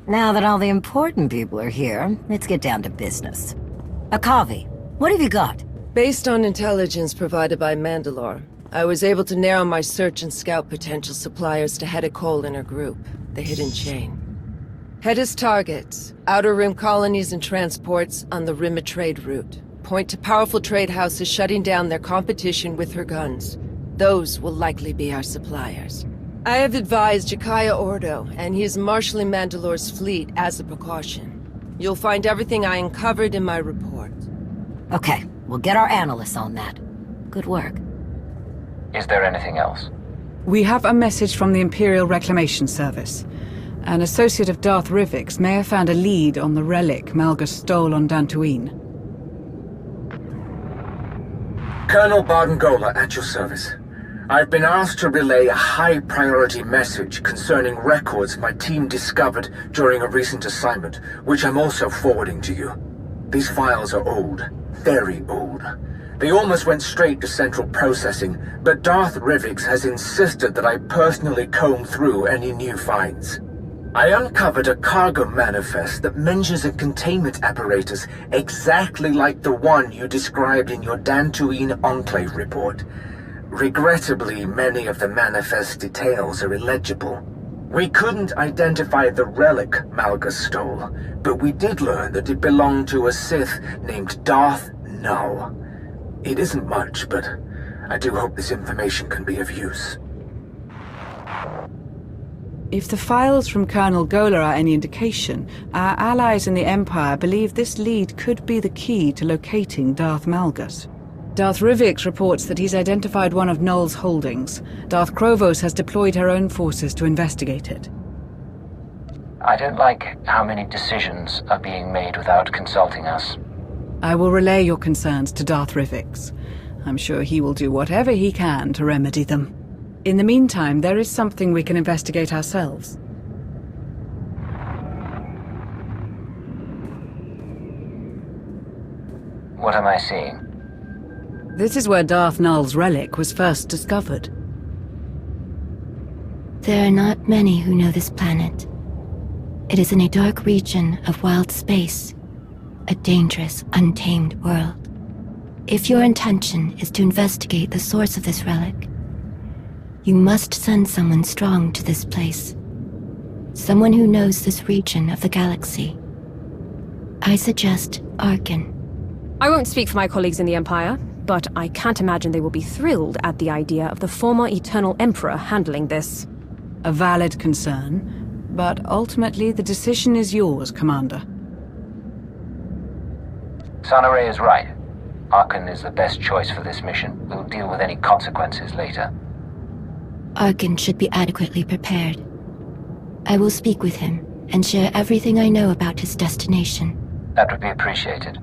Now that all the important people are here, let's get down to business. Akavi, what have you got? Based on intelligence provided by Mandalore, I was able to narrow my search and scout potential suppliers to Hedda Cole and her group, the Hidden Chain. Hedda's targets, Outer Rim colonies and transports on the Rim of Trade route, point to powerful trade houses shutting down their competition with her guns. Those will likely be our suppliers. I have advised Jakaya Ordo, and he is marshalling Mandalore's fleet as a precaution. You'll find everything I uncovered in my report. Okay, we'll get our analysts on that. Good work. Is there anything else? We have a message from the Imperial Reclamation Service. An associate of Darth Rivik's may have found a lead on the relic Malgus stole on Dantooine. Colonel Bardengola at your service. I've been asked to relay a high-priority message concerning records my team discovered during a recent assignment, which I'm also forwarding to you. These files are old, very old. They almost went straight to central processing, but Darth Rivik's has insisted that I personally comb through any new finds. I uncovered a cargo manifest that mentions a containment apparatus exactly like the one you described in your Dantooine Enclave report. Regrettably, many of the manifest details are illegible. We couldn't identify the relic Malgus stole, but we did learn that it belonged to a Sith named Darth Null. It isn't much, but I do hope this information can be of use. If the files from Colonel Gola are any indication, our allies in the Empire believe this lead could be the key to locating Darth Malgus. Darth Rivix reports that he's identified one of Null's holdings. Darth Krovos has deployed her own forces to investigate it. I don't like how many decisions are being made without consulting us. I will relay your concerns to Darth Rivix. I'm sure he will do whatever he can to remedy them. In the meantime, there is something we can investigate ourselves. What am I seeing? This is where Darth Null's relic was first discovered. There are not many who know this planet. It is in a dark region of wild space, a dangerous, untamed world. If your intention is to investigate the source of this relic, you must send someone strong to this place. Someone who knows this region of the galaxy. I suggest Arkin. I won't speak for my colleagues in the Empire, but I can't imagine they will be thrilled at the idea of the former Eternal Emperor handling this. A valid concern, but ultimately the decision is yours, Commander. Sanare is right. Arkin is the best choice for this mission. We'll deal with any consequences later. Arkin should be adequately prepared. I will speak with him and share everything I know about his destination. That would be appreciated.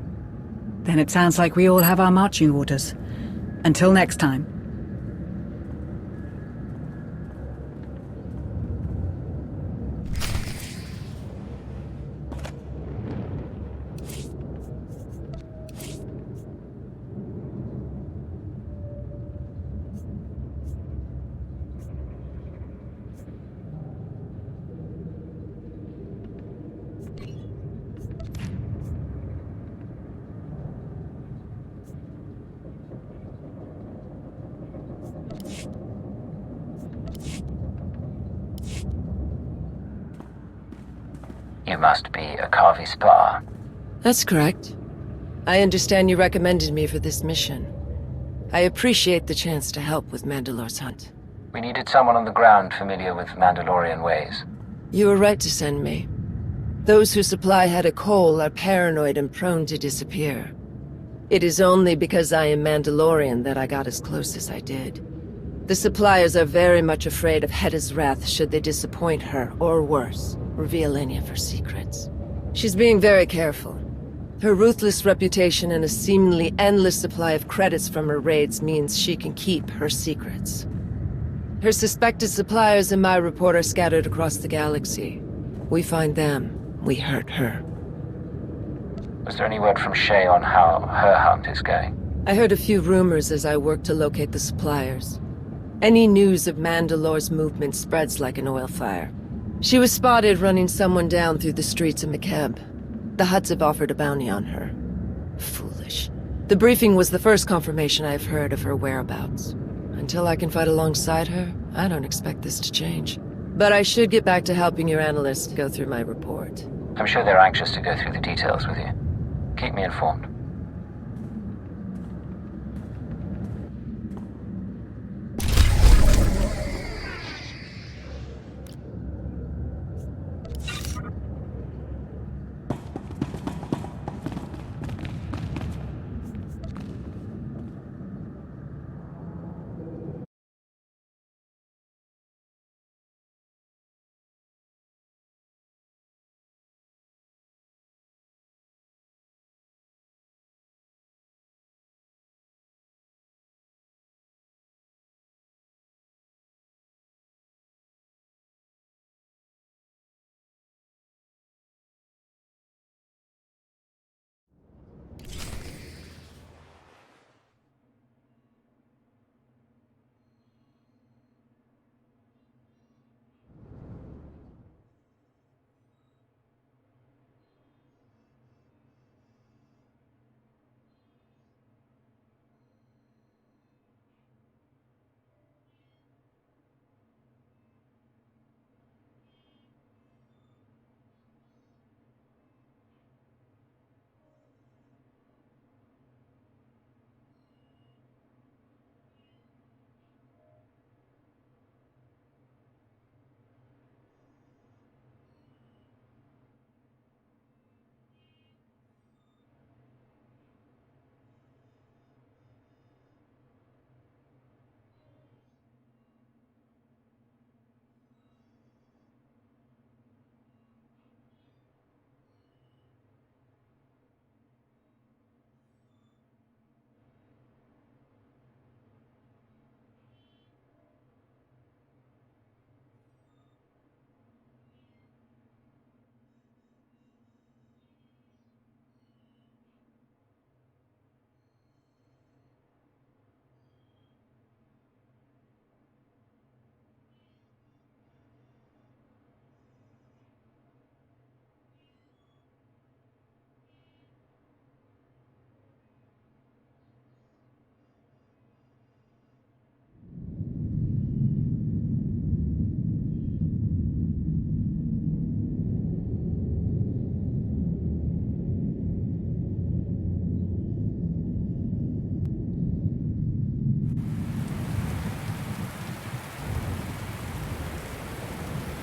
Then it sounds like we all have our marching orders. Until next time. You must be a Kavi Spa. That's correct. I understand you recommended me for this mission. I appreciate the chance to help with Mandalore's hunt. We needed someone on the ground familiar with Mandalorian ways. You were right to send me. Those who supply Hedda Cole are paranoid and prone to disappear. It is only because I am Mandalorian that I got as close as I did. The suppliers are very much afraid of Hedda's wrath should they disappoint her, or worse, reveal any of her secrets. She's being very careful. Her ruthless reputation and a seemingly endless supply of credits from her raids means she can keep her secrets. Her suspected suppliers in my report are scattered across the galaxy. We find them, we hurt her. Was there any word from Shay on how her hunt is going? I heard a few rumors as I worked to locate the suppliers. Any news of Mandalore's movement spreads like an oil fire. She was spotted running someone down through the streets of McKeb. The Hutts have offered a bounty on her. Foolish. The briefing was the first confirmation I've heard of her whereabouts. Until I can fight alongside her, I don't expect this to change. But I should get back to helping your analysts go through my report. I'm sure they're anxious to go through the details with you. Keep me informed.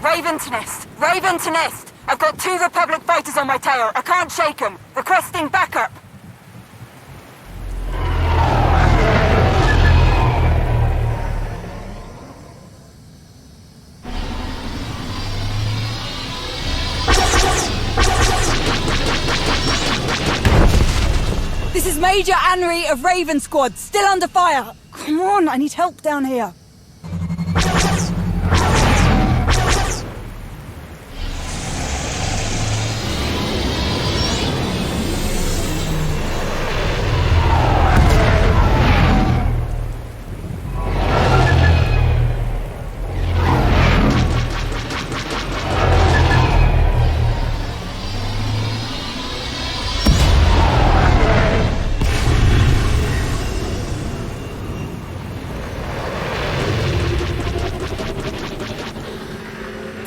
Raven to Nest! Raven to Nest! I've got 2 Republic fighters on my tail. I can't shake them. Requesting backup. This is Major Anri of Raven Squad, still under fire. Come on, I need help down here.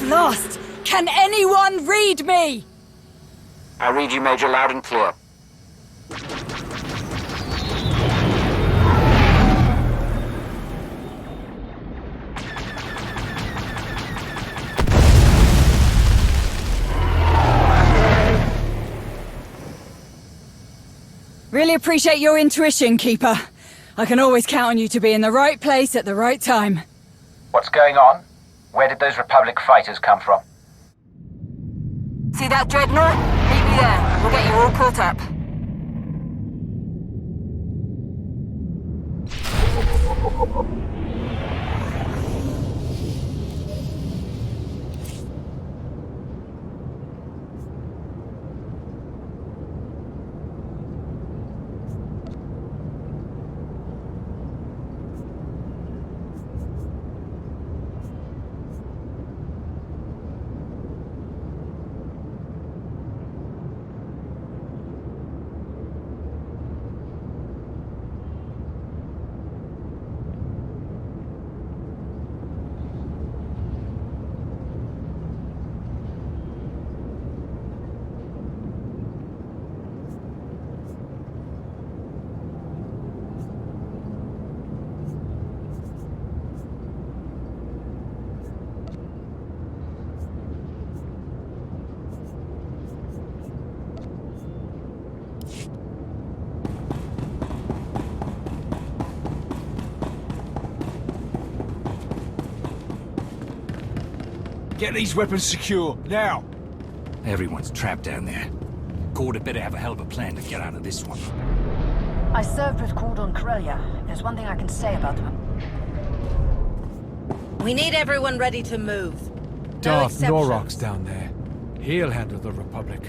Lost! Can anyone read me? I read you, Major, loud and clear. Really appreciate your intuition, Keeper. I can always count on you to be in the right place at the right time. What's going on? Where did those Republic fighters come from? See that dreadnought? Meet me there. We'll get you all caught up. Get these weapons secure, now! Everyone's trapped down there. Cord had better have a hell of a plan to get out of this one. I served with Cord on Corellia. There's one thing I can say about them. We need everyone ready to move. Darth Norrock's down there. He'll handle the Republic.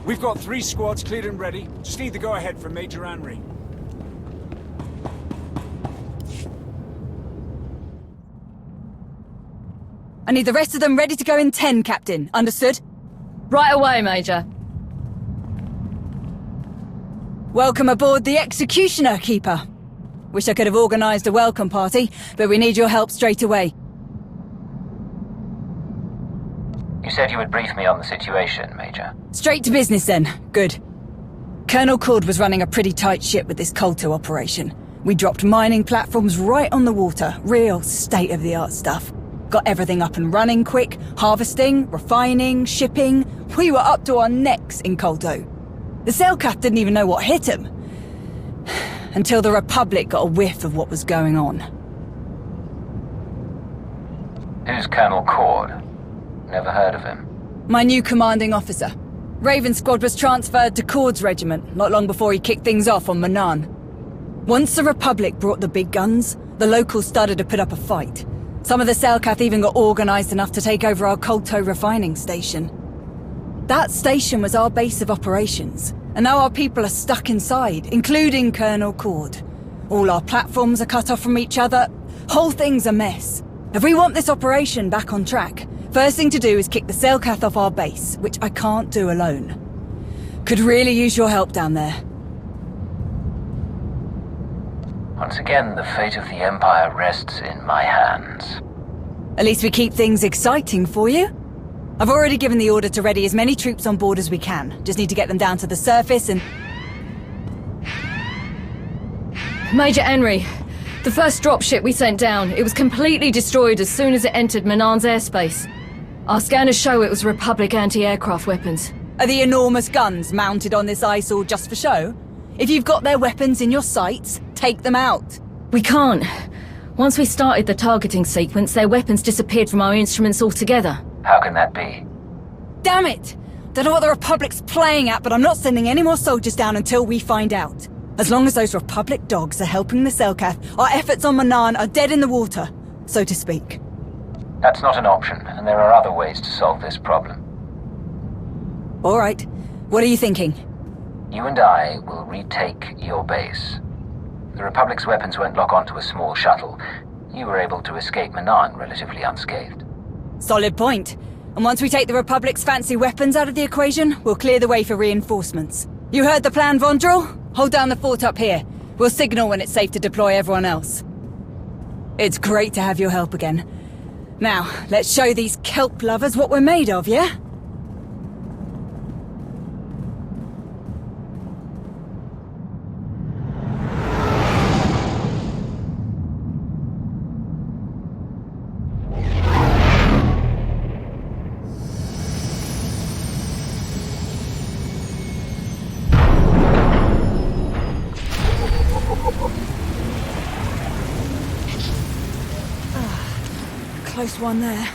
We've got 3 squads cleared and ready. Just need the go-ahead from Major Anry. I need the rest of them ready to go in 10, Captain. Understood? Right away, Major. Welcome aboard the Executioner, Keeper. Wish I could have organised a welcome party, but we need your help straight away. You said you would brief me on the situation, Major. Straight to business then. Good. Colonel Cord was running a pretty tight ship with this Kolto operation. We dropped mining platforms right on the water. Real state-of-the-art stuff. Got everything up and running quick. Harvesting, refining, shipping. We were up to our necks in Kolto. The Selkath didn't even know what hit him. Until the Republic got a whiff of what was going on. Who's Colonel Cord? Never heard of him. My new commanding officer. Raven Squad was transferred to Cord's regiment not long before he kicked things off on Manan. Once the Republic brought the big guns, the locals started to put up a fight. Some of the Selkath even got organised enough to take over our Kolto refining station. That station was our base of operations, and now our people are stuck inside, including Colonel Cord. All our platforms are cut off from each other. Whole thing's a mess. If we want this operation back on track, first thing to do is kick the Selkath off our base, which I can't do alone. Could really use your help down there. Once again, the fate of the Empire rests in my hands. At least we keep things exciting for you. I've already given the order to ready as many troops on board as we can. Just need to get them down to the surface and... Major Henry, the first dropship we sent down, it was completely destroyed as soon as it entered Manan's airspace. Our scanners show it was Republic anti-aircraft weapons. Are the enormous guns mounted on this eyesore just for show? If you've got their weapons in your sights, take them out. We can't. Once we started the targeting sequence, their weapons disappeared from our instruments altogether. How can that be? Damn it! Don't know what the Republic's playing at, but I'm not sending any more soldiers down until we find out. As long as those Republic dogs are helping the Selkath, our efforts on Manan are dead in the water, so to speak. That's not an option, and there are other ways to solve this problem. All right. What are you thinking? You and I will retake your base. The Republic's weapons won't lock onto a small shuttle. You were able to escape Manan relatively unscathed. Solid point. And once we take the Republic's fancy weapons out of the equation, we'll clear the way for reinforcements. You heard the plan, Vondrel? Hold down the fort up here. We'll signal when it's safe to deploy everyone else. It's great to have your help again. Now, let's show these kelp lovers what we're made of, yeah? Close one there.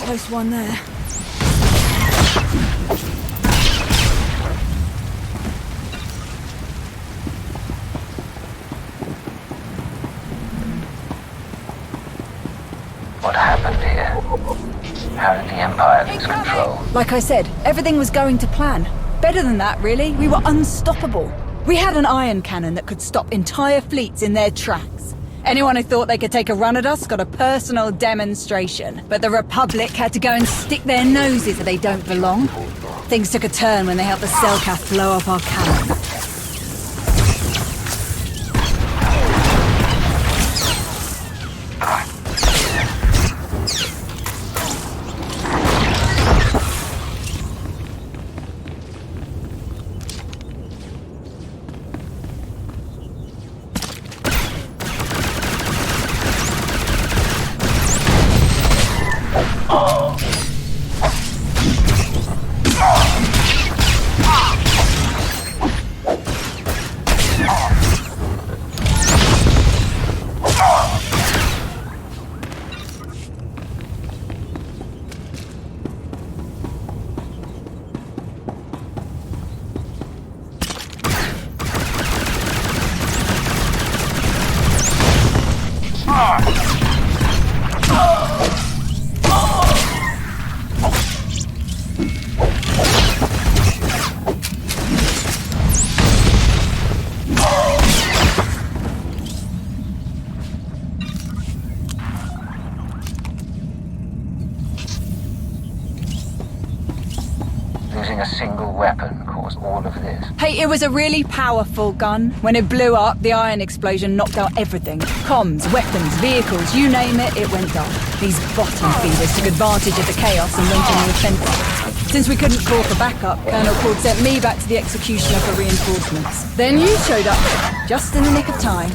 close one there. What happened here? How did the Empire lose control? Like I said, everything was going to plan. Better than that, really. We were unstoppable. We had an ion cannon that could stop entire fleets in their tracks. Anyone who thought they could take a run at us got a personal demonstration. But the Republic had to go and stick their noses where they don't belong. Things took a turn when they helped the Selkath blow up our cannon. Losing a single weapon caused all of this. Hey, it was a really powerful gun. When it blew up, the ion explosion knocked out everything. Comms, weapons, vehicles, you name it, it went dark. These bottom feeders took advantage of the chaos and went on the offensive. Since we couldn't call for backup, Colonel Cord sent me back to the executioner for reinforcements. Then you showed up, just in the nick of time.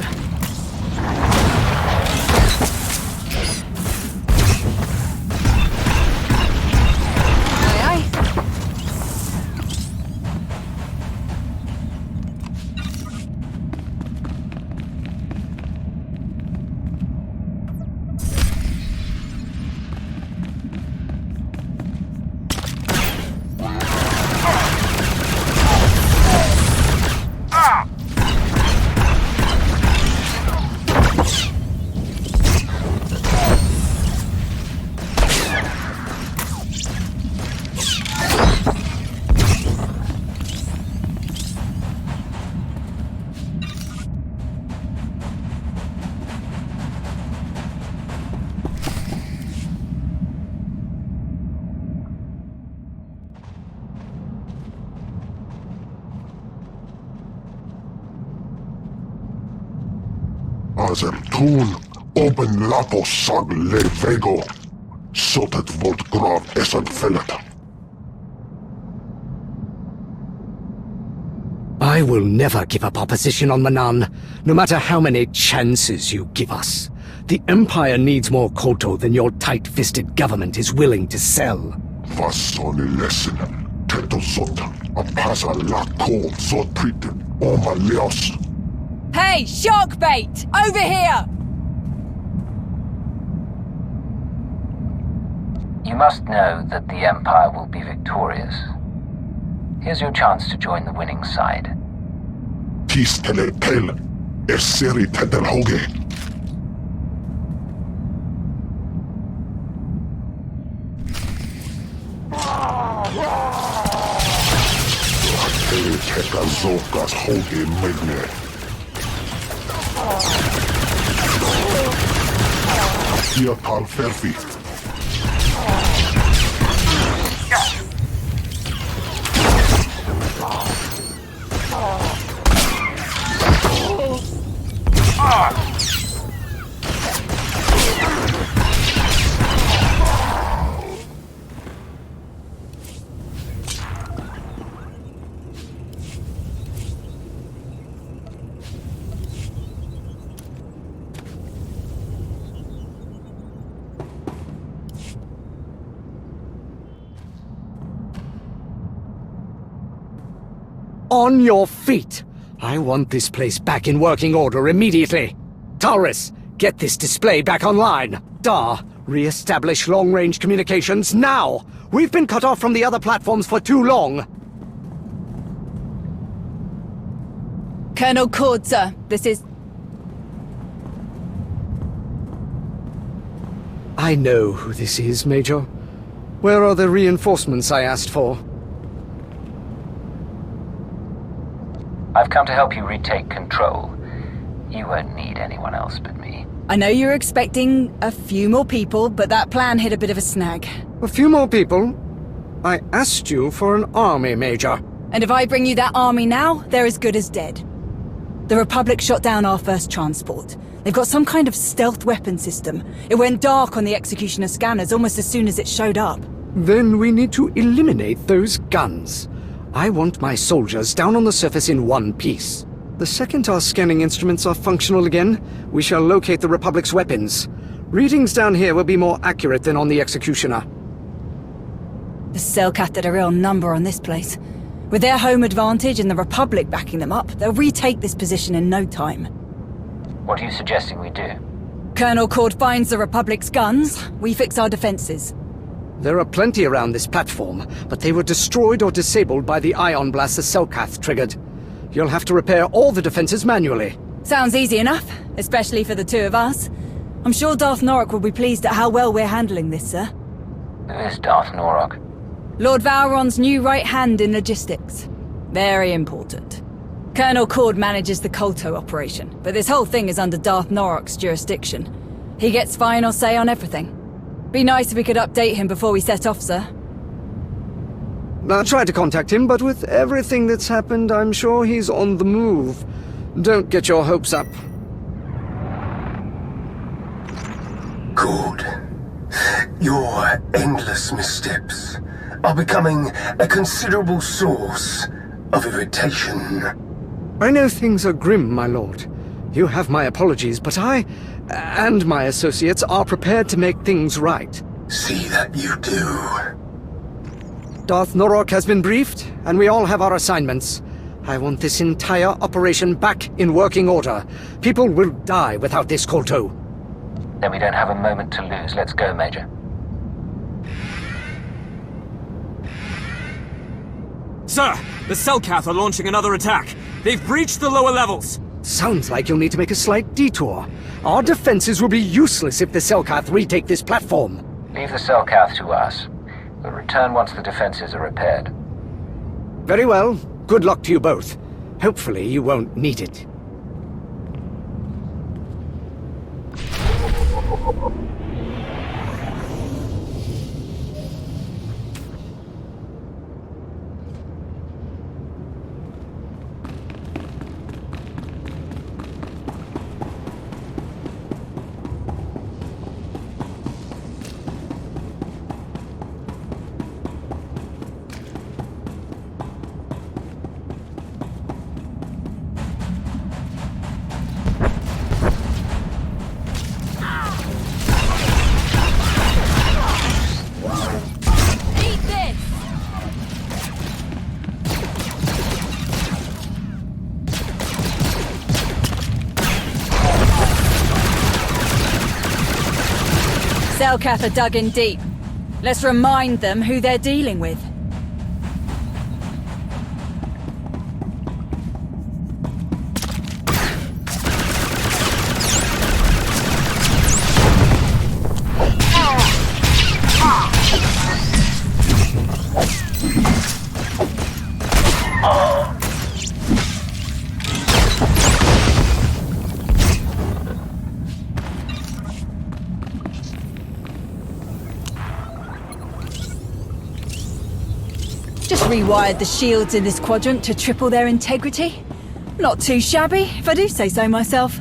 Asertun, open lapos sag le vego, sotet volt grav esan felata. I will never give up our position on Manan, no matter how many chances you give us. The Empire needs more Koto than your tight-fisted government is willing to sell. Vassoni lesson, teto zota, apasa la ko zotriten, oma leos. Hey, shark bait! Over here! You must know that the Empire will be victorious. Here's your chance to join the winning side. Tis tele tel, eseri tedel hoge. Tele teka zokas hoge megne. Hier tal ferfi. On your feet! I want this place back in working order immediately. Taurus, get this display back online. Dar, Re-establish long-range communications now! We've been cut off from the other platforms for too long! Colonel Cord, sir. This is... I know who this is, Major. Where are the reinforcements I asked for? I've come to help you retake control. You won't need anyone else but me. I know you're expecting a few more people, but that plan hit a bit of a snag. A few more people? I asked you for an army, Major. And if I bring you that army now, they're as good as dead. The Republic shot down our first transport. They've got some kind of stealth weapon system. It went dark on the Executioner scanners almost as soon as it showed up. Then we need to eliminate those guns. I want my soldiers down on the surface in one piece. The second our scanning instruments are functional again, we shall locate the Republic's weapons. Readings down here will be more accurate than on the Executioner. The Selkath did a real number on this place. With their home advantage and the Republic backing them up, they'll retake this position in no time. What are you suggesting we do? Colonel Cord finds the Republic's guns, we fix our defenses. There are plenty around this platform, but they were destroyed or disabled by the ion blast the Selkath triggered. You'll have to repair all the defenses manually. Sounds easy enough, especially for the two of us. I'm sure Darth Norok will be pleased at how well we're handling this, sir. Who is Darth Norok? Lord Valron's new right hand in logistics. Very important. Colonel Cord manages the Kolto operation, but this whole thing is under Darth Norok's jurisdiction. He gets final say on everything. Be nice if we could update him before we set off, sir. I tried to contact him, but with everything that's happened, I'm sure he's on the move. Don't get your hopes up. Good. Your endless missteps are becoming a considerable source of irritation. I know things are grim, my lord. You have my apologies, but I, and my associates, are prepared to make things right. See that you do. Darth Norok has been briefed, and we all have our assignments. I want this entire operation back in working order. People will die without this Kolto. Then we don't have a moment to lose. Let's go, Major. Sir, the Selkath are launching another attack. They've breached the lower levels. Sounds like you'll need to make a slight detour. Our defenses will be useless if the Selkath retake this platform. Leave the Selkath to us. We'll return once the defenses are repaired. Very well. Good luck to you both. Hopefully you won't need it. Selkath are dug in deep. Let's remind them who they're dealing with. Just rewired the shields in this quadrant to triple their integrity. Not too shabby, if I do say so myself.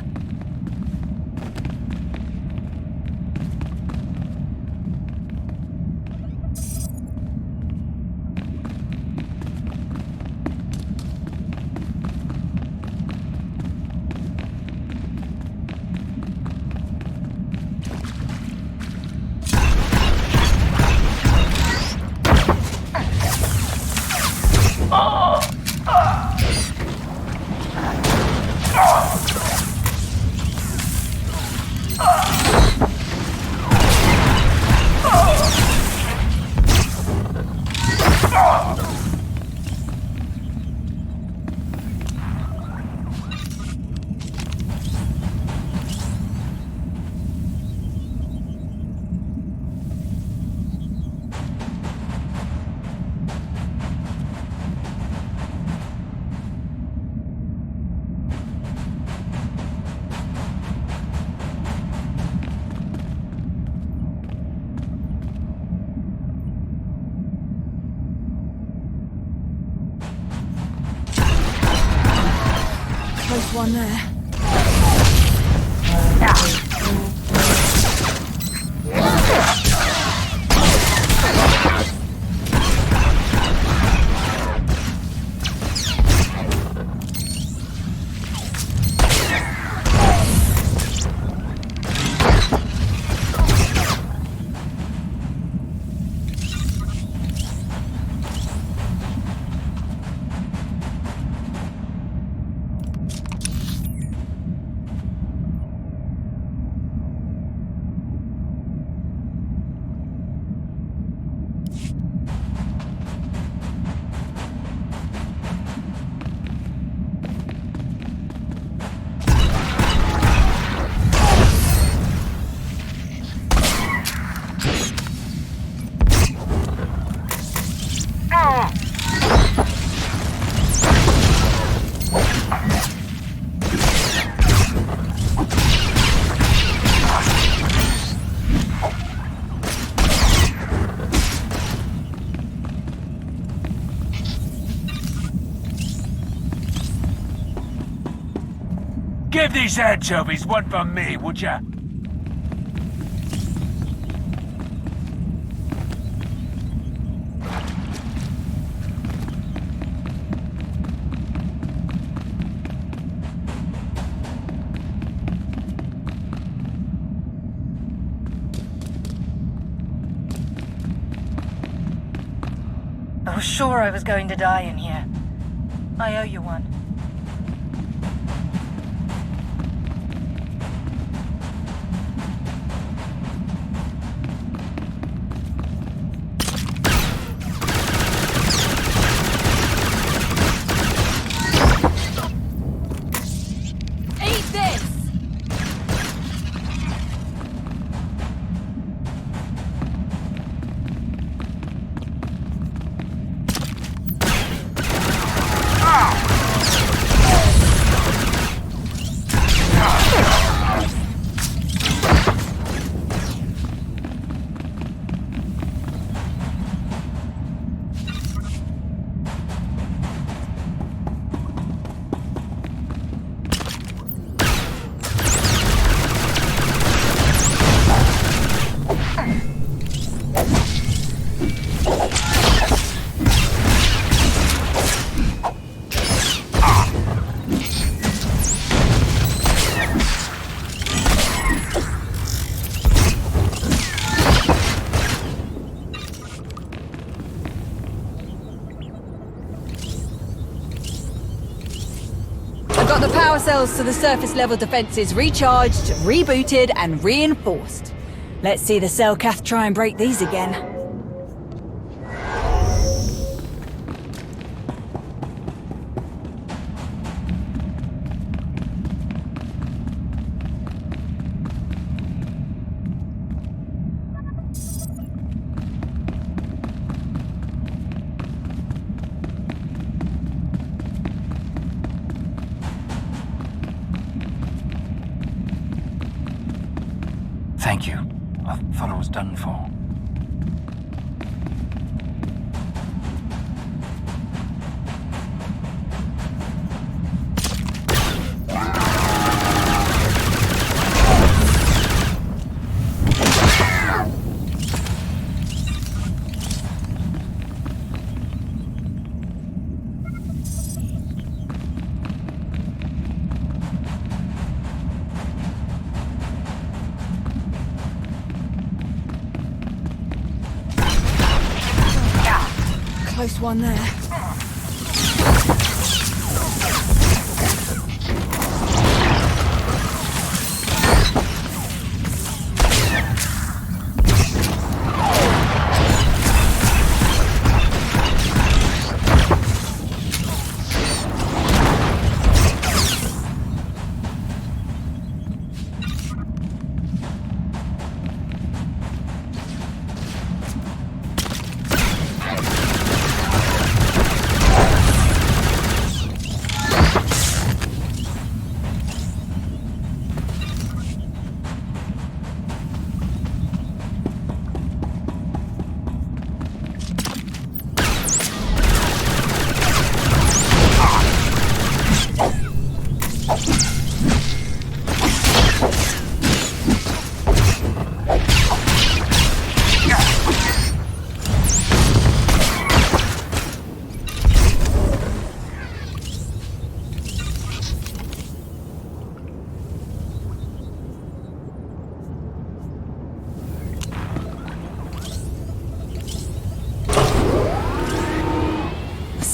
one there. Give these anchovies one for me, would ya? I was sure I was going to die in here. I owe you one. Got the power cells to the surface level defenses recharged, rebooted, and reinforced. Let's see the Cellcath try and break these again. Thank you. I thought I was done for. Close one there.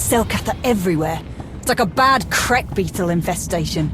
Selkath are everywhere. It's like a bad crek beetle infestation.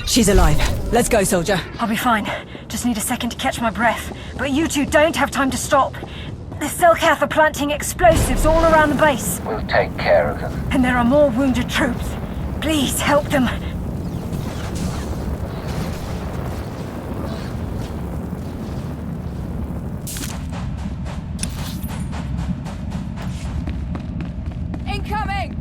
She's alive. Let's go, soldier. I'll be fine. Just need a second to catch my breath. But you two don't have time to stop. The Selkath are planting explosives all around the base. We'll take care of them. And there are more wounded troops. Please, help them. Incoming!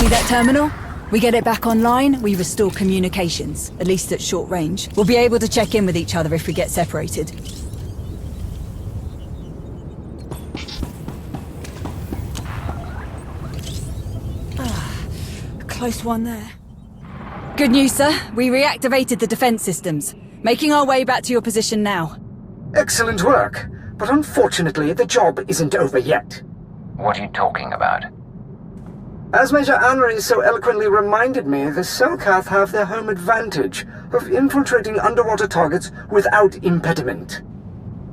That terminal? We get it back online, we restore communications, at least at short range. We'll be able to check in with each other if we get separated. A close one there. Good news, sir. We reactivated the defense systems. Making our way back to your position now. Excellent work, but unfortunately the job isn't over yet. What are you talking about? As Major Anri so eloquently reminded me, the Selkath have their home advantage of infiltrating underwater targets without impediment.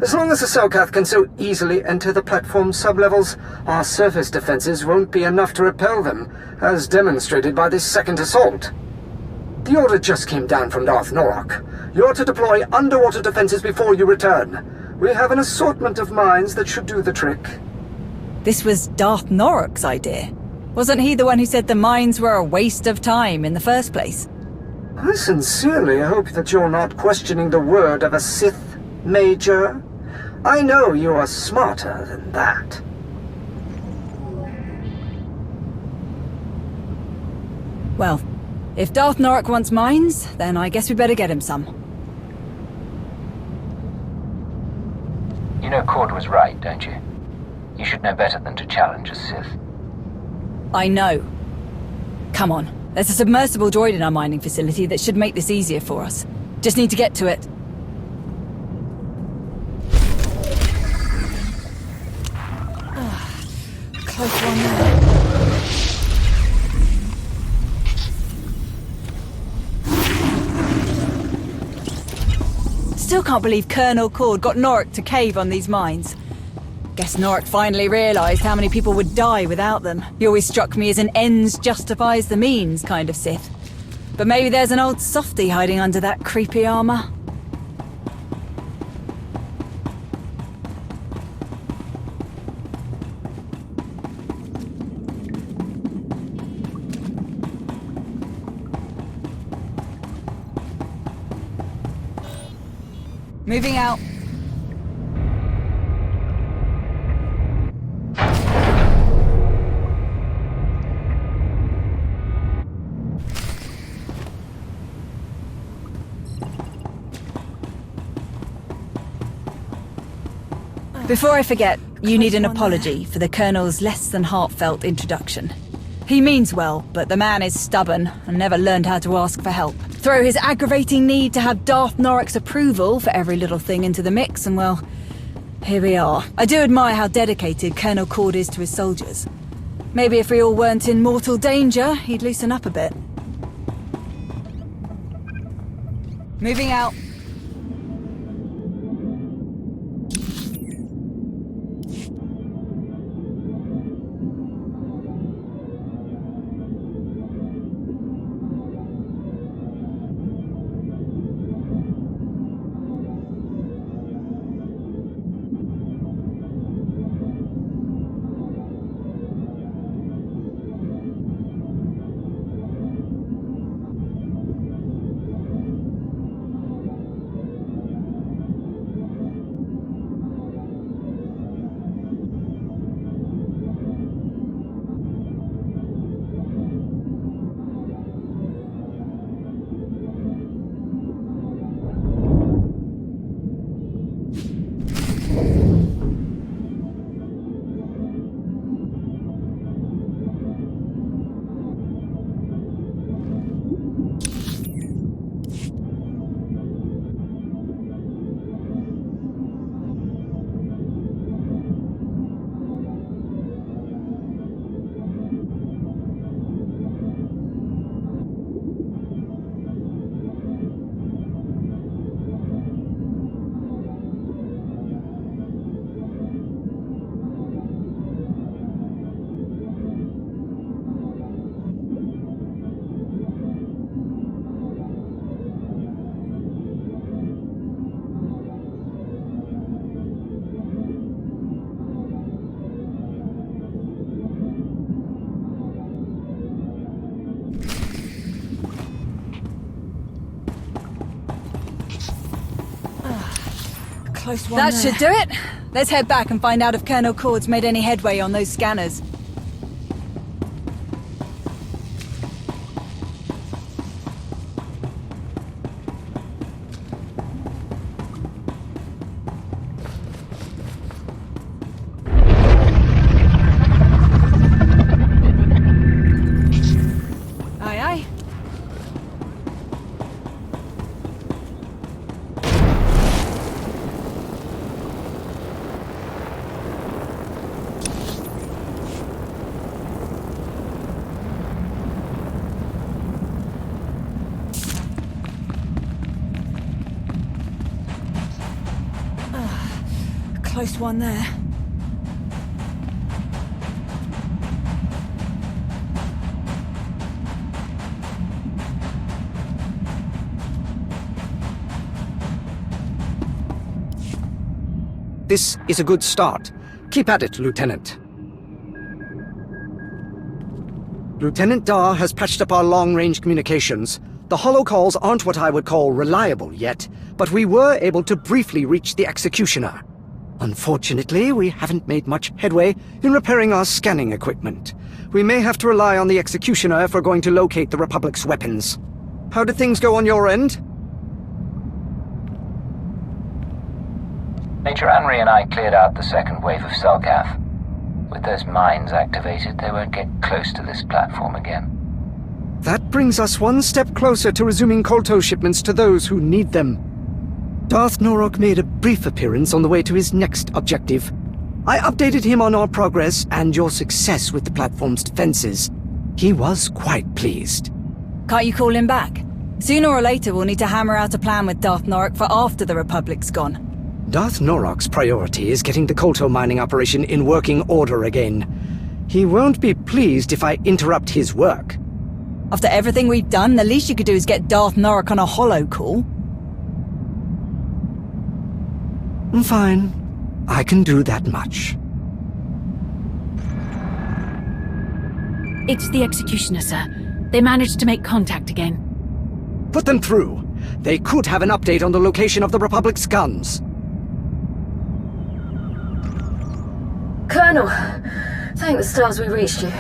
As long as the Selkath can so easily enter the platform sublevels, our surface defenses won't be enough to repel them, as demonstrated by this second assault. The order just came down from Darth Norok. You're to deploy underwater defenses before you return. We have an assortment of mines that should do the trick. This was Darth Norok's idea. Wasn't he the one who said the mines were a waste of time in the first place? I sincerely hope that you're not questioning the word of a Sith, Major. I know you are smarter than that. Well, if Darth Norok wants mines, then I guess we better get him some. You know Cord was right, don't you? You should know better than to challenge a Sith. I know. Come on. There's a submersible droid in our mining facility that should make this easier for us. Just need to get to it. Close one there. Still can't believe Colonel Cord got Norok to cave on these mines. Guess Norok finally realized how many people would die without them. He always struck me as an ends justifies the means kind of Sith. But maybe there's an old softie hiding under that creepy armor. Moving out. Before I forget, you need an apology for the Colonel's less than heartfelt introduction. He means well, but the man is stubborn and never learned how to ask for help. Throw his aggravating need to have Darth Norrick's approval for every little thing into the mix, and well, here we are. I do admire how dedicated Colonel Cord is to his soldiers. Maybe if we all weren't in mortal danger, he'd loosen up a bit. Moving out. Close one. That should do it. Let's head back and find out if Colonel Cord's made any headway on those scanners. Aye, aye. Close one there. This is a good start. Keep at it, Lieutenant. Lieutenant Dar has patched up our long-range communications. The holocalls aren't what I would call reliable yet, but we were able to briefly reach the Executioner. Unfortunately, we haven't made much headway in repairing our scanning equipment. We may have to rely on the Executioner if we're going to locate the Republic's weapons. How did things go on your end? Major Henry and I cleared out the second wave of Selkath. With those mines activated, they won't get close to this platform again. That brings us one step closer to resuming Kolto shipments to those who need them. Darth Norok made a brief appearance on the way to his next objective. I updated him on our progress and your success with the platform's defenses. He was quite pleased. Can't you call him back? Sooner or later we'll need to hammer out a plan with Darth Norok for after the Republic's gone. Darth Norok's priority is getting the Kolto mining operation in working order again. He won't be pleased if I interrupt his work. After everything we've done, the least you could do is get Darth Norok on a holo call. Fine. I can do that much. It's the Executioner, sir. They managed to make contact again. Put them through. They could have an update on the location of the Republic's guns. Colonel, thank the stars we reached you.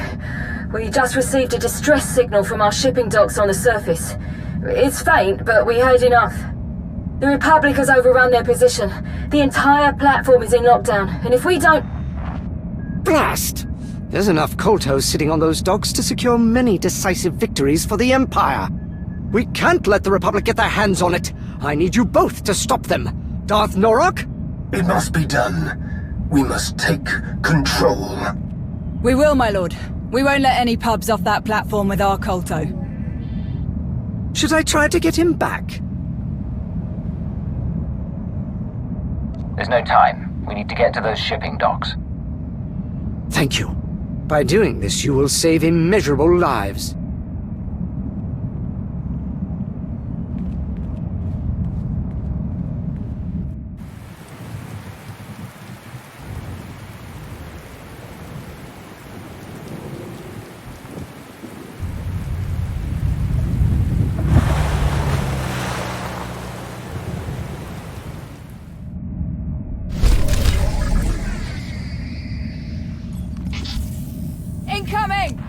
We just received a distress signal from our shipping docks on the surface. It's faint, but we heard enough. The Republic has overrun their position. The entire platform is in lockdown, and if we don't... Blast! There's enough Koltos sitting on those docks to secure many decisive victories for the Empire. We can't let the Republic get their hands on it. I need you both to stop them. Darth Norok? It must be done. We must take control. We will, my lord. We won't let any pubs off that platform with our Kolto. Should I try to get him back? There's no time. We need to get to those shipping docks. Thank you. By doing this, you will save immeasurable lives. Incoming!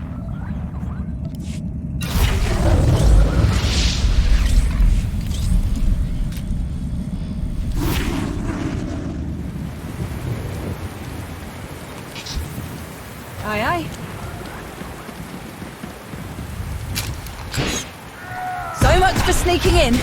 Aye, aye. So much for sneaking in.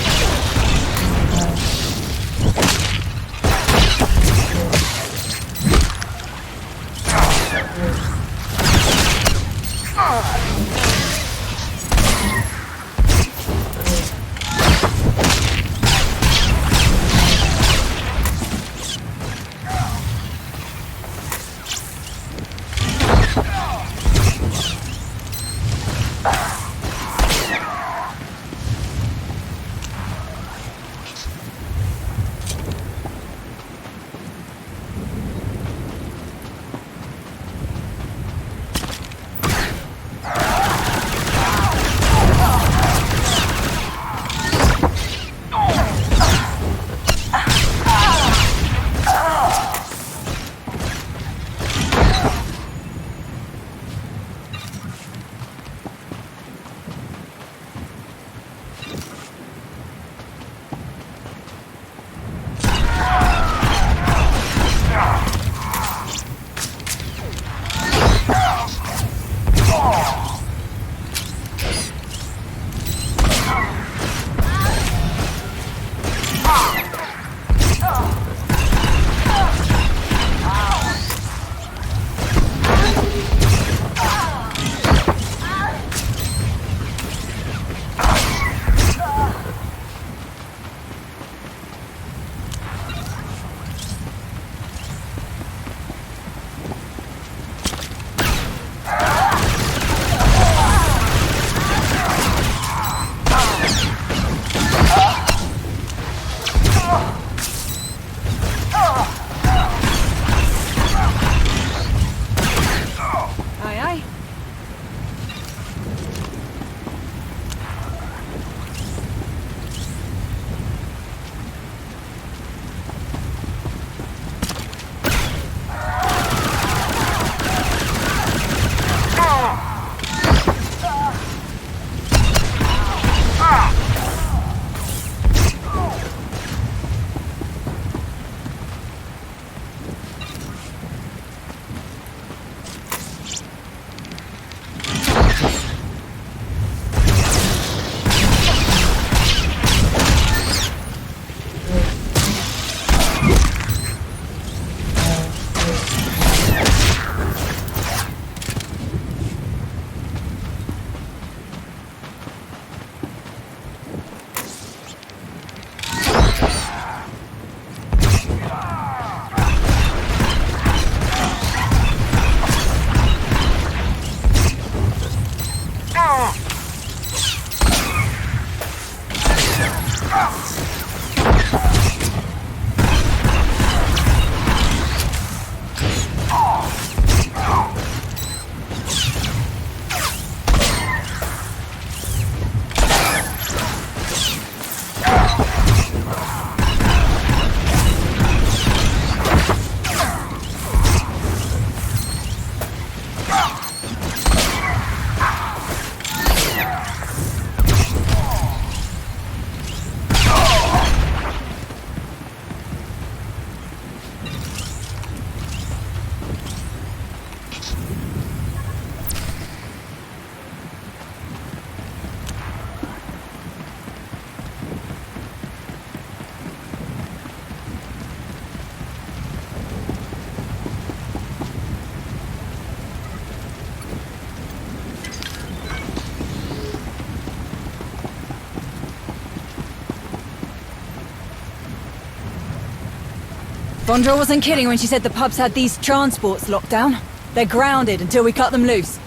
Vondra wasn't kidding when she said the pubs had these transports locked down. They're grounded until we cut them loose.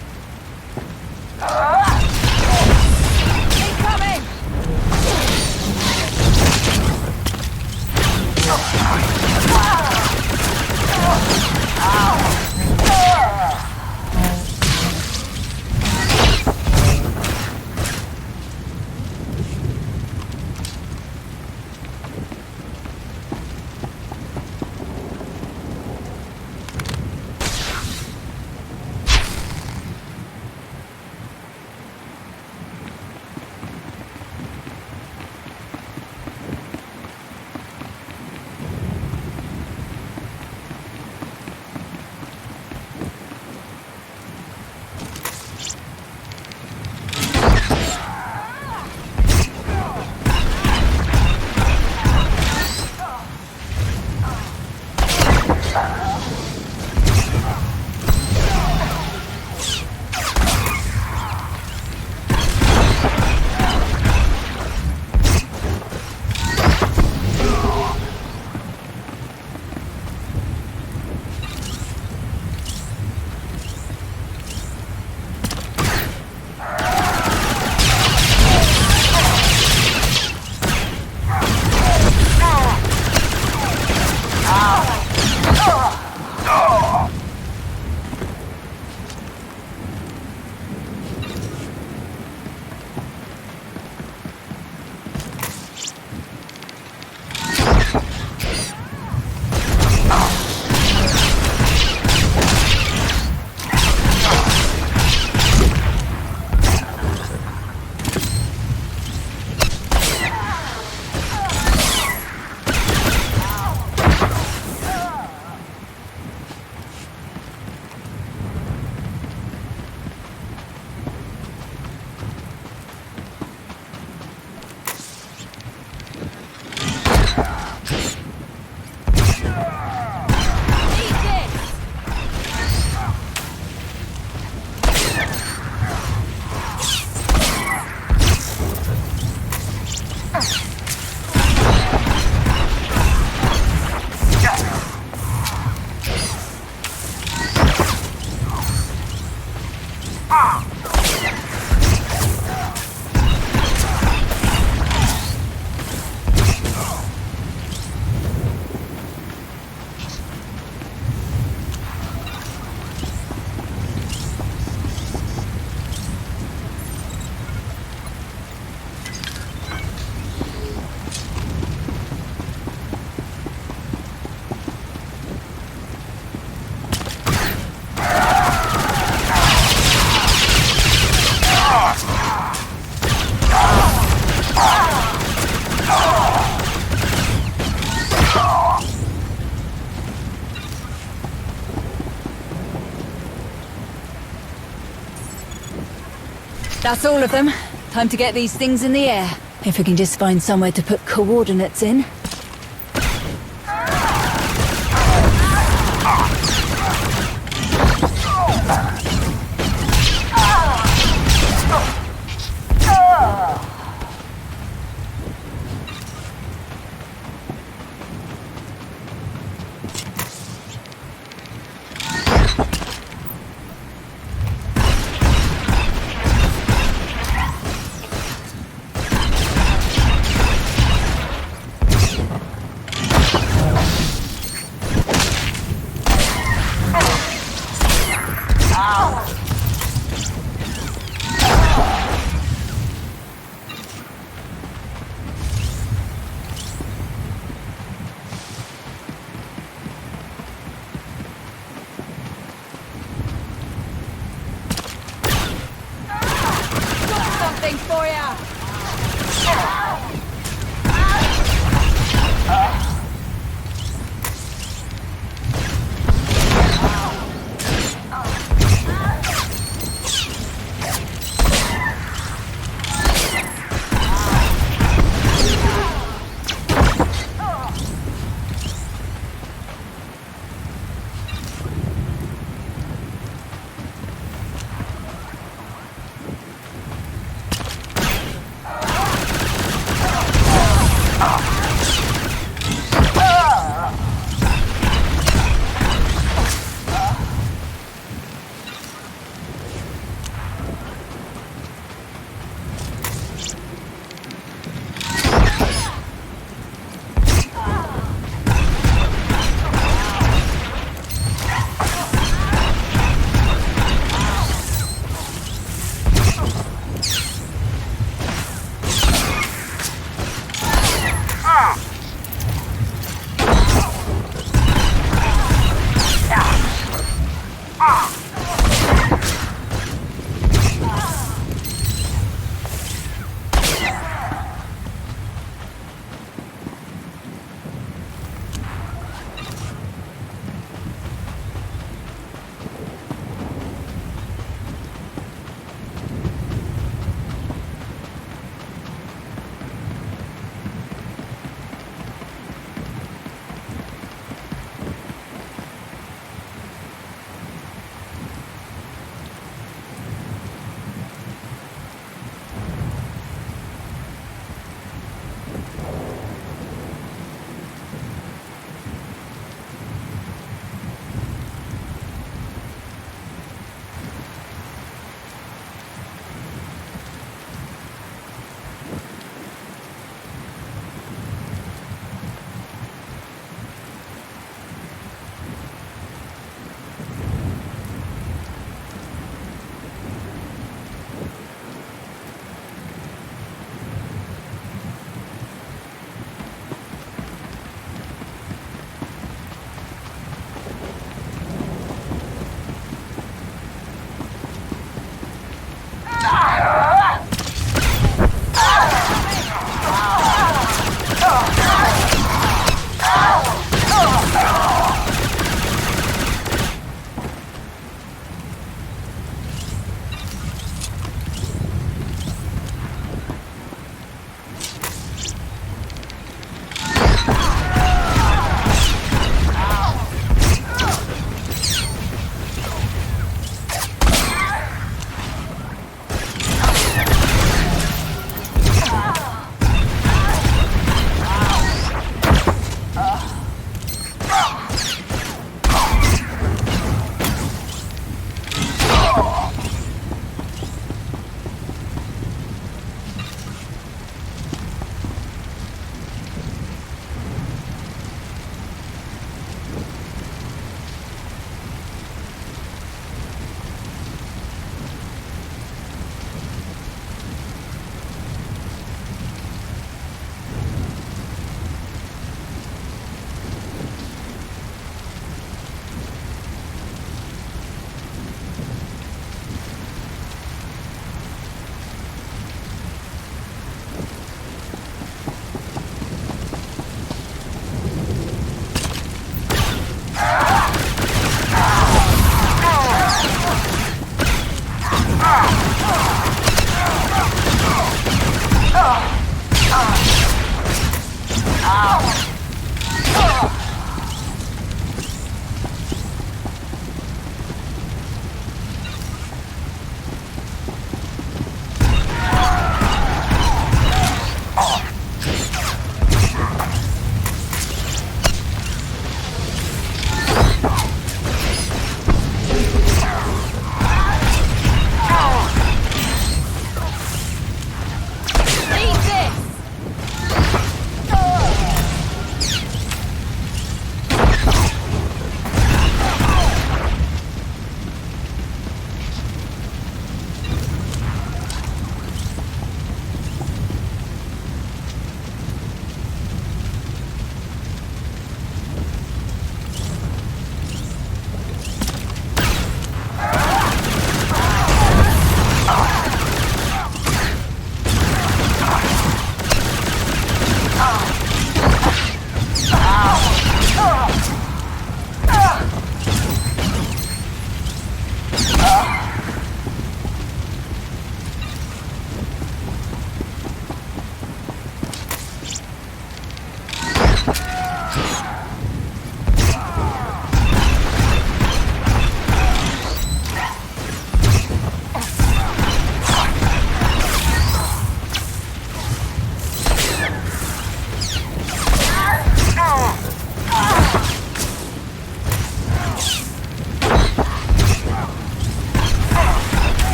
Incoming! That's all of them. Time to get these things in the air. If we can just find somewhere to put coordinates in.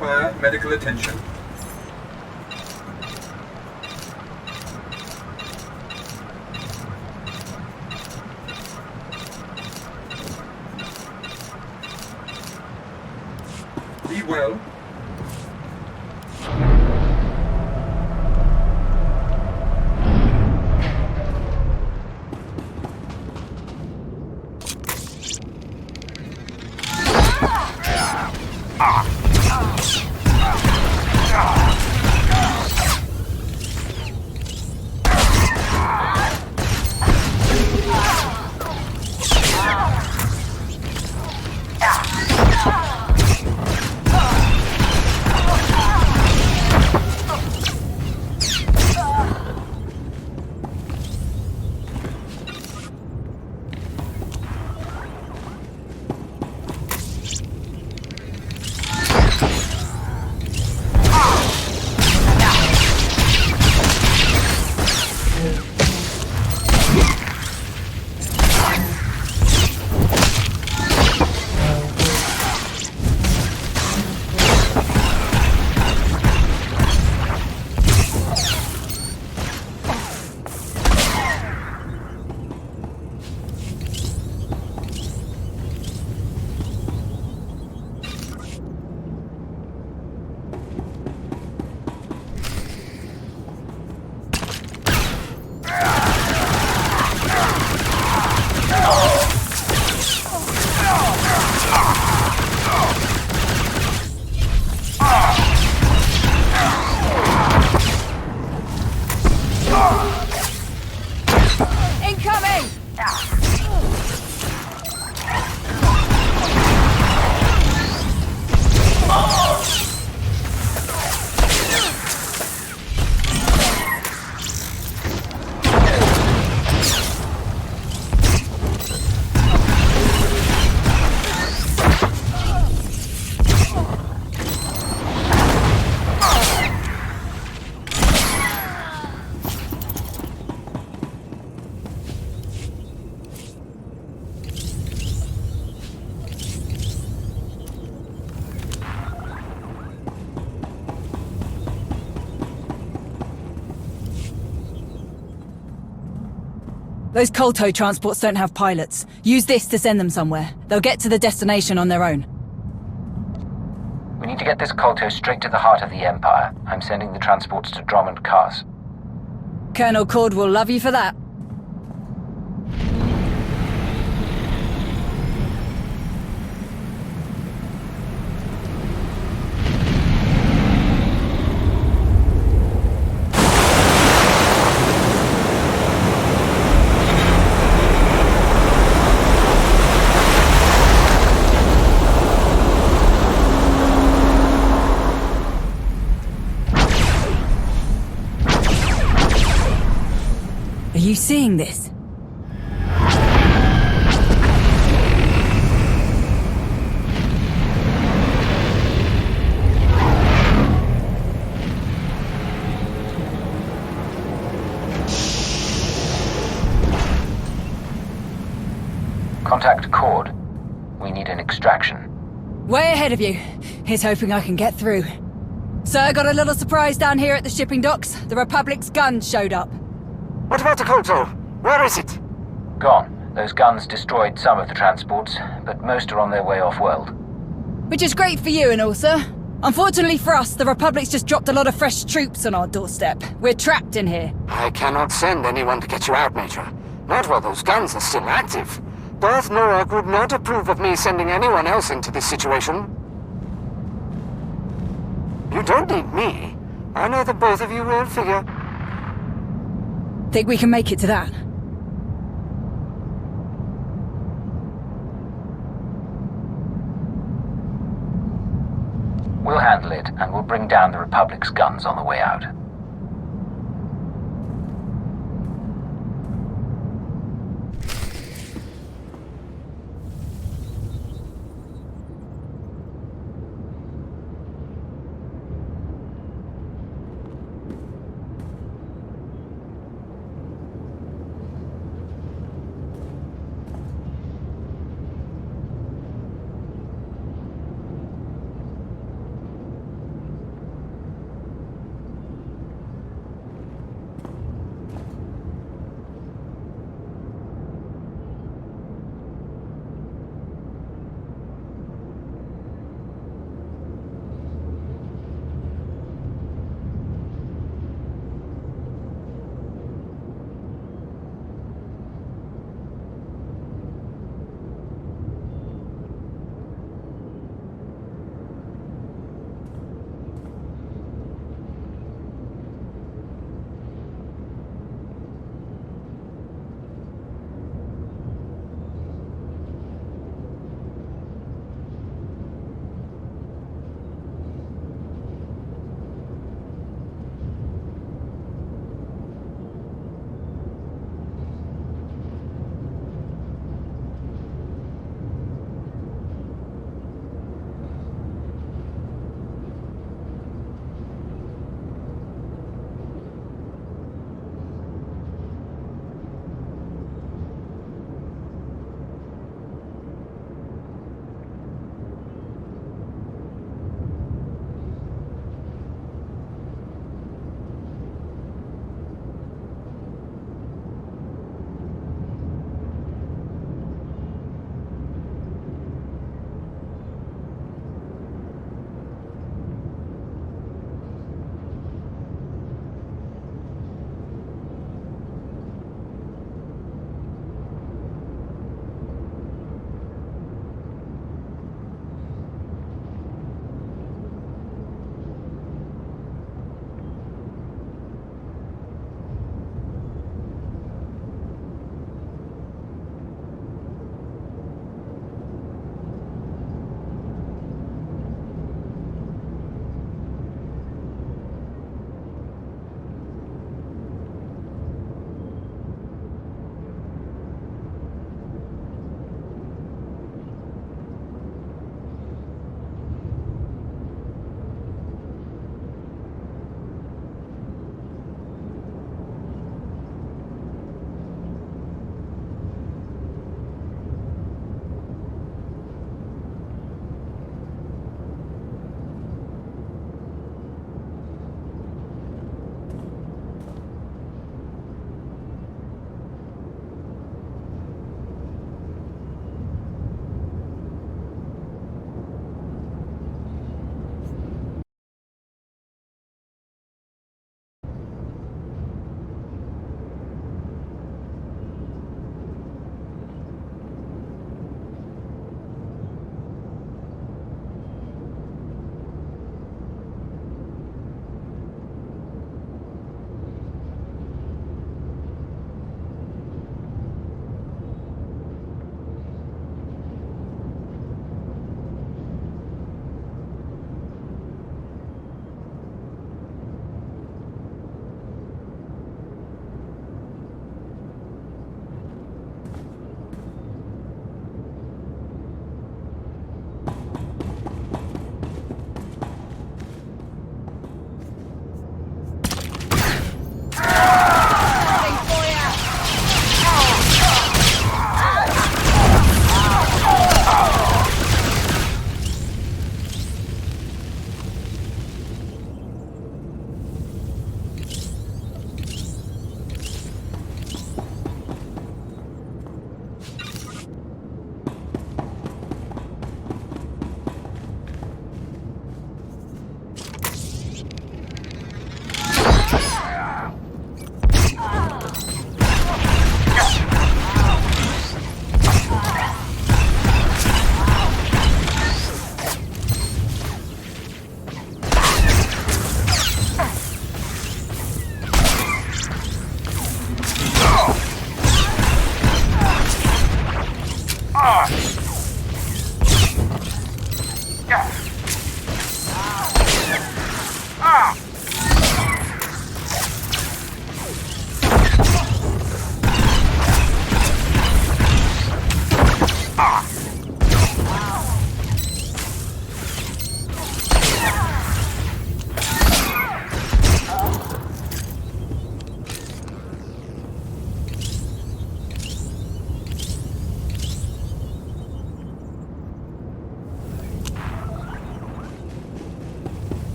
require medical attention. Be well. Those Kolto transports don't have pilots. Use this to send them somewhere. They'll get to the destination on their own. We need to get this Kolto straight to the heart of the Empire. I'm sending the transports to Drummond Cars. Colonel Cord will love you for that. Are you seeing this? Contact Cord. We need an extraction. Way ahead of you. Here's hoping I can get through. Sir, got a little surprise down here at the shipping docks. The Republic's guns showed up. What about the Kolto? Where is it? Gone. Those guns destroyed some of the transports, but most are on their way off-world. Which is great for you and all, sir. Unfortunately for us, the Republic's just dropped a lot of fresh troops on our doorstep. We're trapped in here. I cannot send anyone to get you out, Major. Not while those guns are still active. Darth Norok would not approve of me sending anyone else into this situation. You don't need me. I know the both of you will figure. Think we can make it to that? We'll handle it, and we'll bring down the Republic's guns on the way out.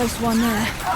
close one there.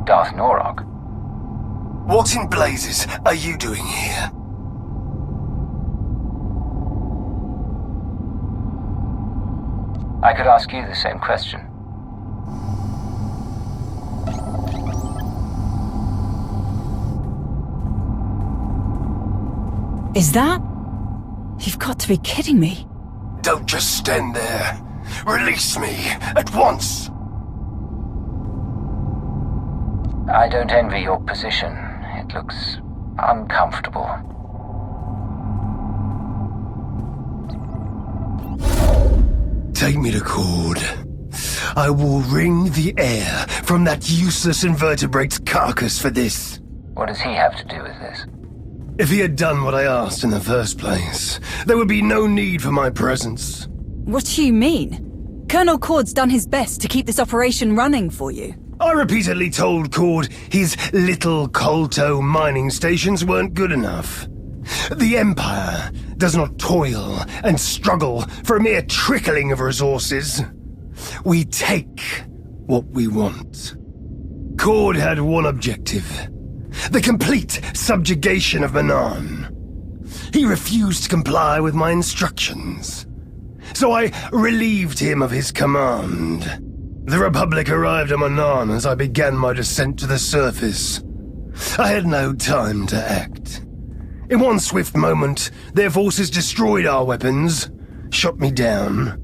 Darth Norok. What in blazes are you doing here? I could ask you the same question. Is that? You've got to be kidding me. Don't just stand there. Release me, at once! I don't envy your position. It looks uncomfortable. Take me to Cord. I will wring the air from that useless invertebrate's carcass for this. What does he have to do with this? If he had done what I asked in the first place, there would be no need for my presence. What do you mean? Colonel Cord's done his best to keep this operation running for you. I repeatedly told Cord his little Kolto mining stations weren't good enough. The Empire does not toil and struggle for a mere trickling of resources. We take what we want. Cord had one objective: the complete subjugation of Manaan. He refused to comply with my instructions, so I relieved him of his command. The Republic arrived on Manaan as I began my descent to the surface. I had no time to act. In one swift moment, their forces destroyed our weapons, shot me down,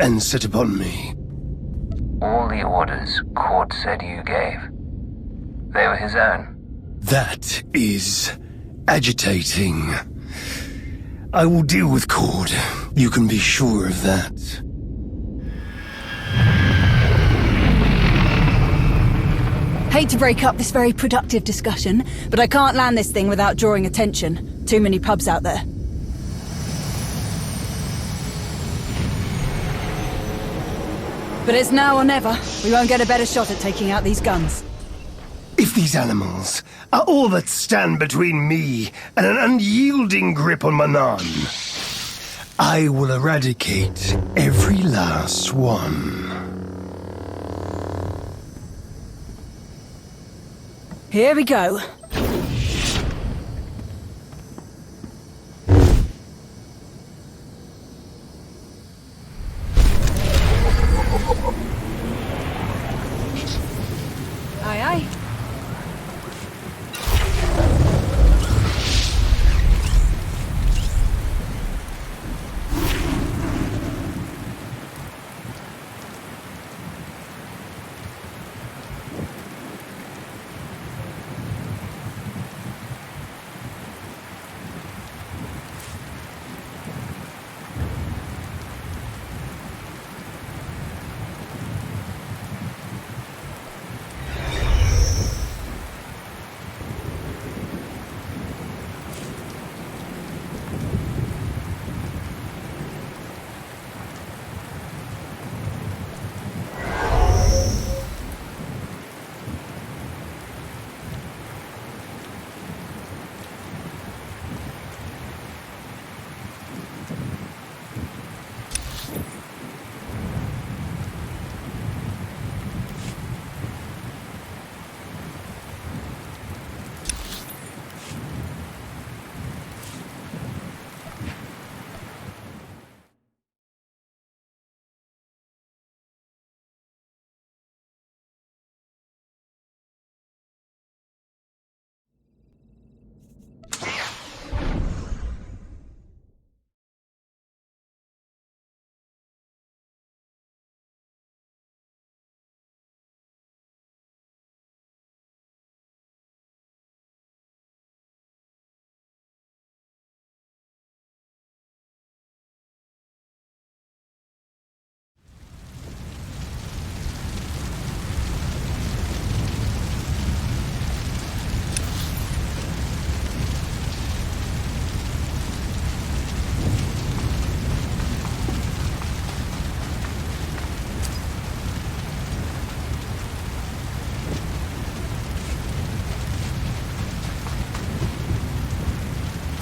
and set upon me. All the orders Cord said you gave, they were his own. That is agitating. I will deal with Cord. You can be sure of that. Hate to break up this very productive discussion, but I can't land this thing without drawing attention. Too many pubs out there. But it's now or never. We won't get a better shot at taking out these guns. If these animals are all that stand between me and an unyielding grip on Manaan, I will eradicate every last one. Here we go. Aye, aye.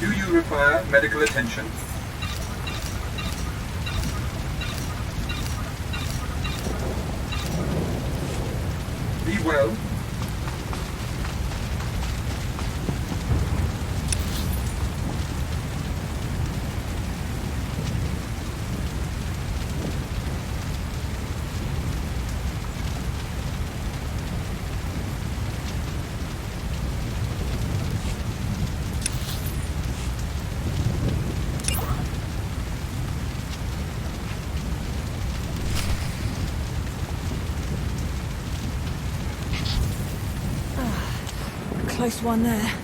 Do you require medical attention? Be well. close one there.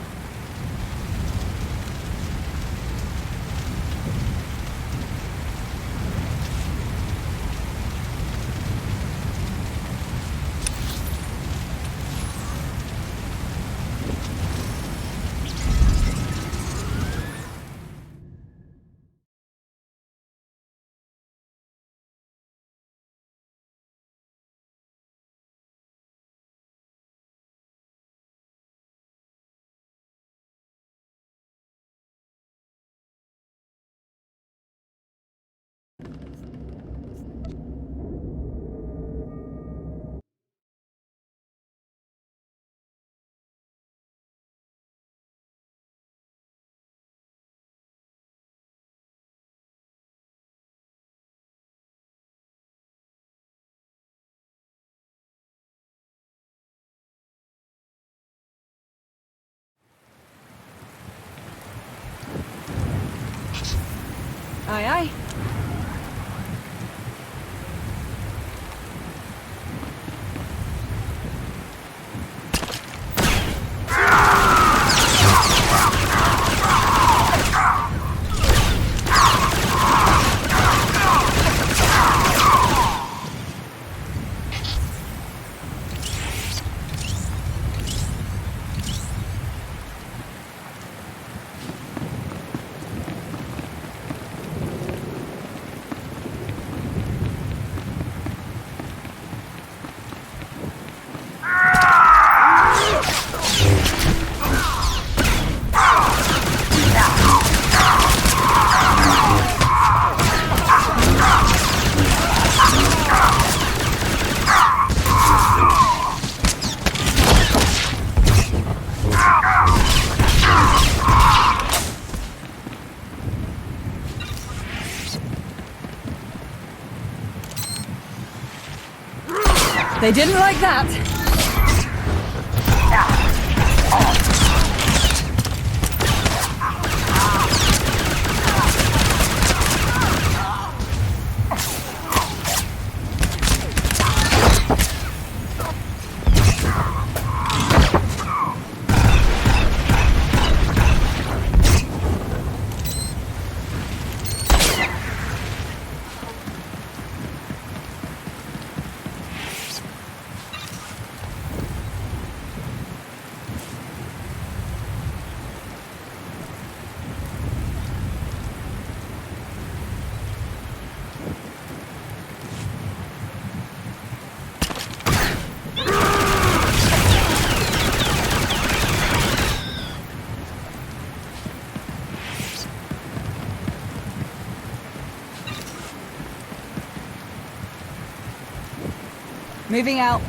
Aye, aye. They didn't like that. Moving out.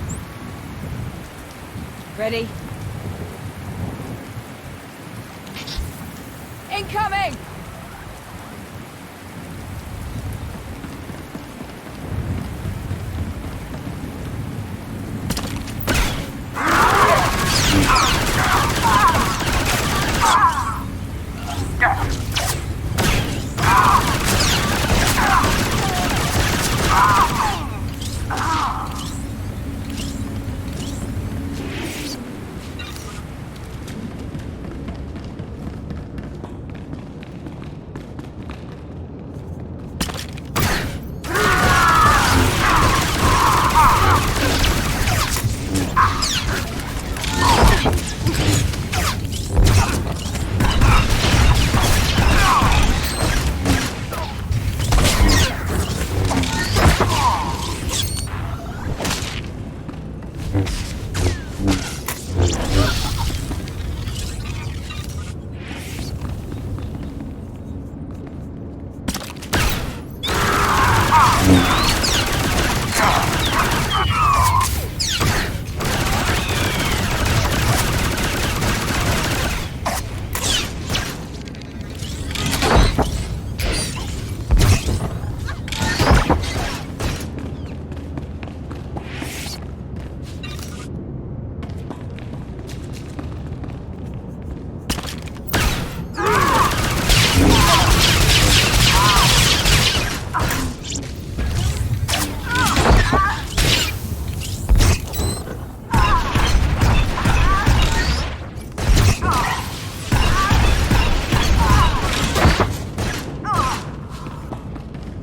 Ready. Incoming!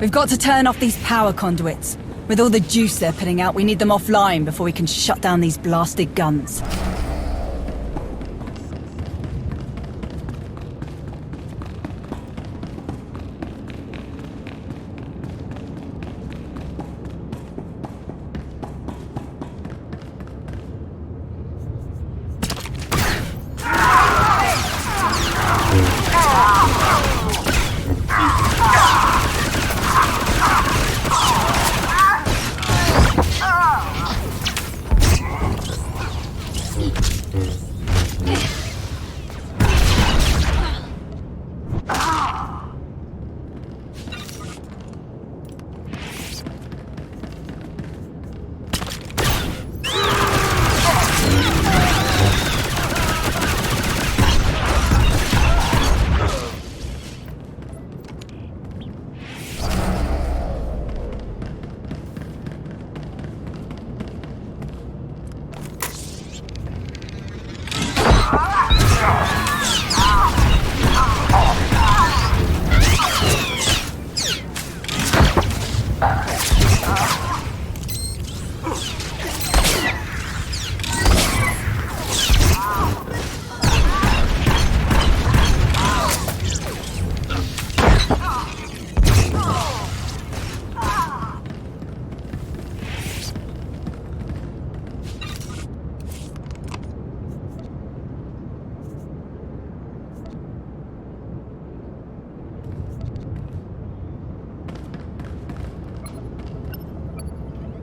We've got to turn off these power conduits. With all the juice they're putting out, we need them offline before we can shut down these blasted guns.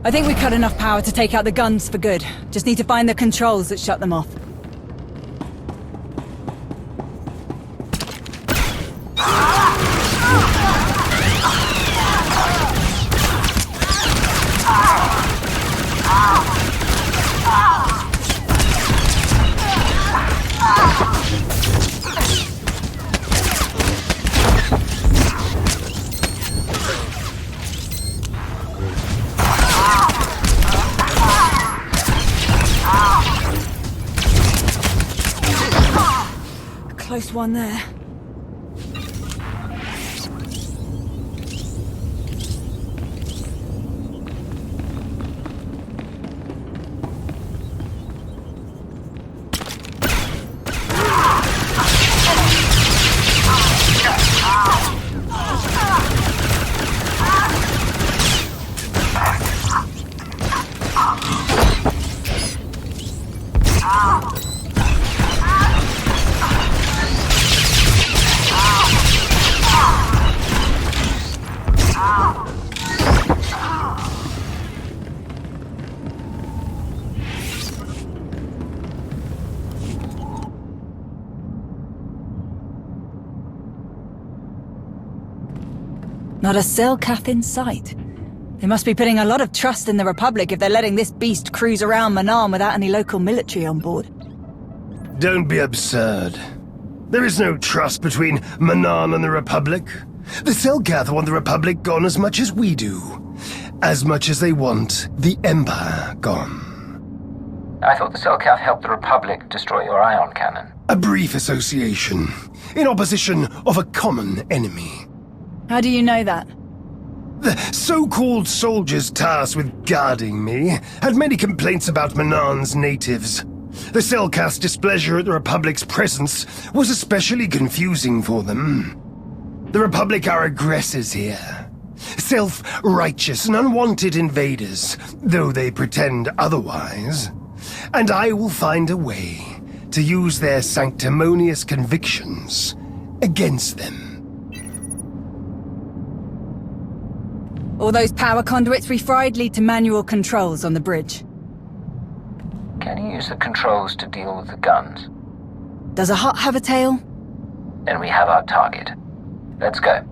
I think we cut enough power to take out the guns for good. Just need to find the controls that shut them off. Close one there. Not a Selkath in sight. They must be putting a lot of trust in the Republic if they're letting this beast cruise around Manaan without any local military on board. Don't be absurd. There is no trust between Manaan and the Republic. The Selkath want the Republic gone as much as we do. As much as they want the Empire gone. I thought the Selkath helped the Republic destroy your ion cannon. A brief association, in opposition of a common enemy. How do you know that? The so-called soldiers tasked with guarding me had many complaints about Manaan's natives. The Selkath's displeasure at the Republic's presence was especially confusing for them. The Republic are aggressors here. Self-righteous and unwanted invaders, though they pretend otherwise. And I will find a way to use their sanctimonious convictions against them. All those power conduits we fried lead to manual controls on the bridge. Can you use the controls to deal with the guns? Does a hut have a tail? Then we have our target. Let's go.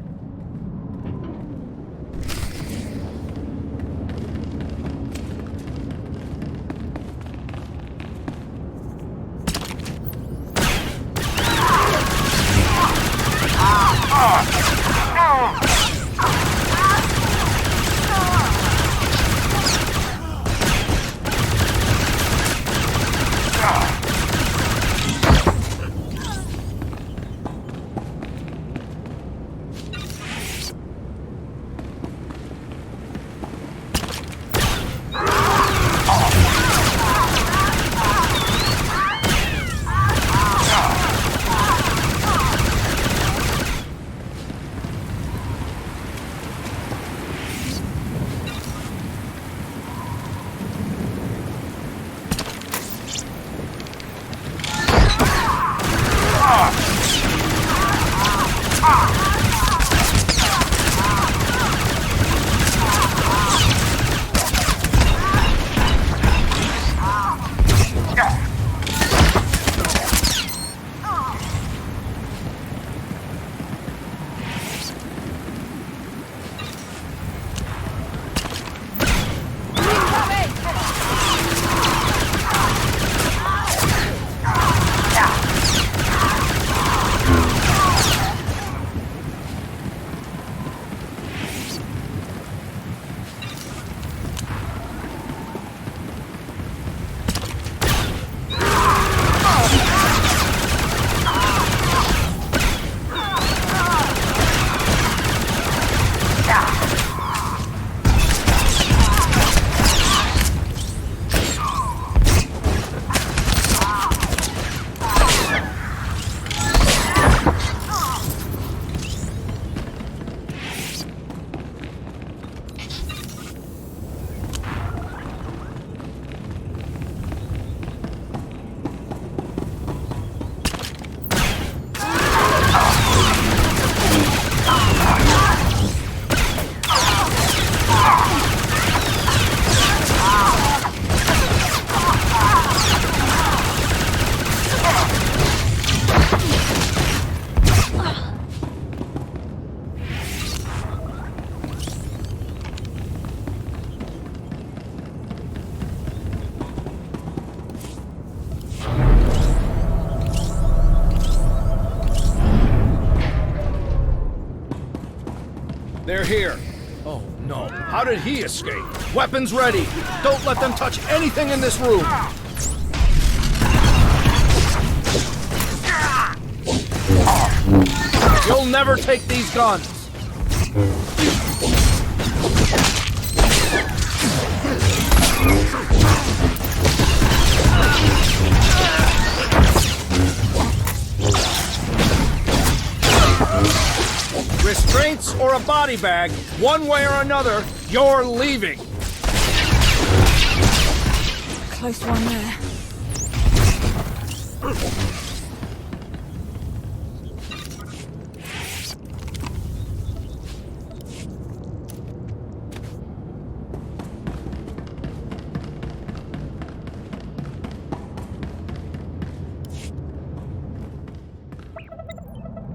here! Oh no, how did he escape? Weapons ready! Don't let them touch anything in this room! You'll never take these guns! Restraints or a body bag, one way or another, you're leaving! Close one there.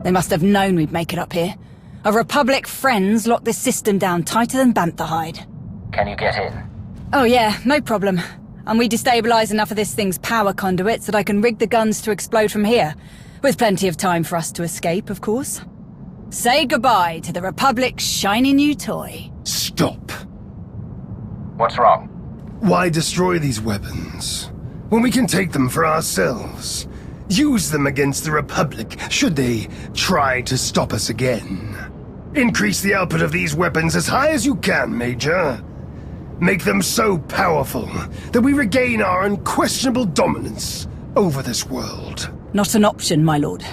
They must have known we'd make it up here. Our Republic friends locked this system down tighter than bantha hide. Can you get in? Oh yeah, no problem. And we destabilize enough of this thing's power conduits that I can rig the guns to explode from here. With plenty of time for us to escape, of course. Say goodbye to the Republic's shiny new toy. Stop. What's wrong? Why destroy these weapons when we can take them for ourselves? Use them against the Republic, should they try to stop us again. Increase the output of these weapons as high as you can, Major. Make them so powerful that we regain our unquestionable dominance over this world. Not an option, my lord.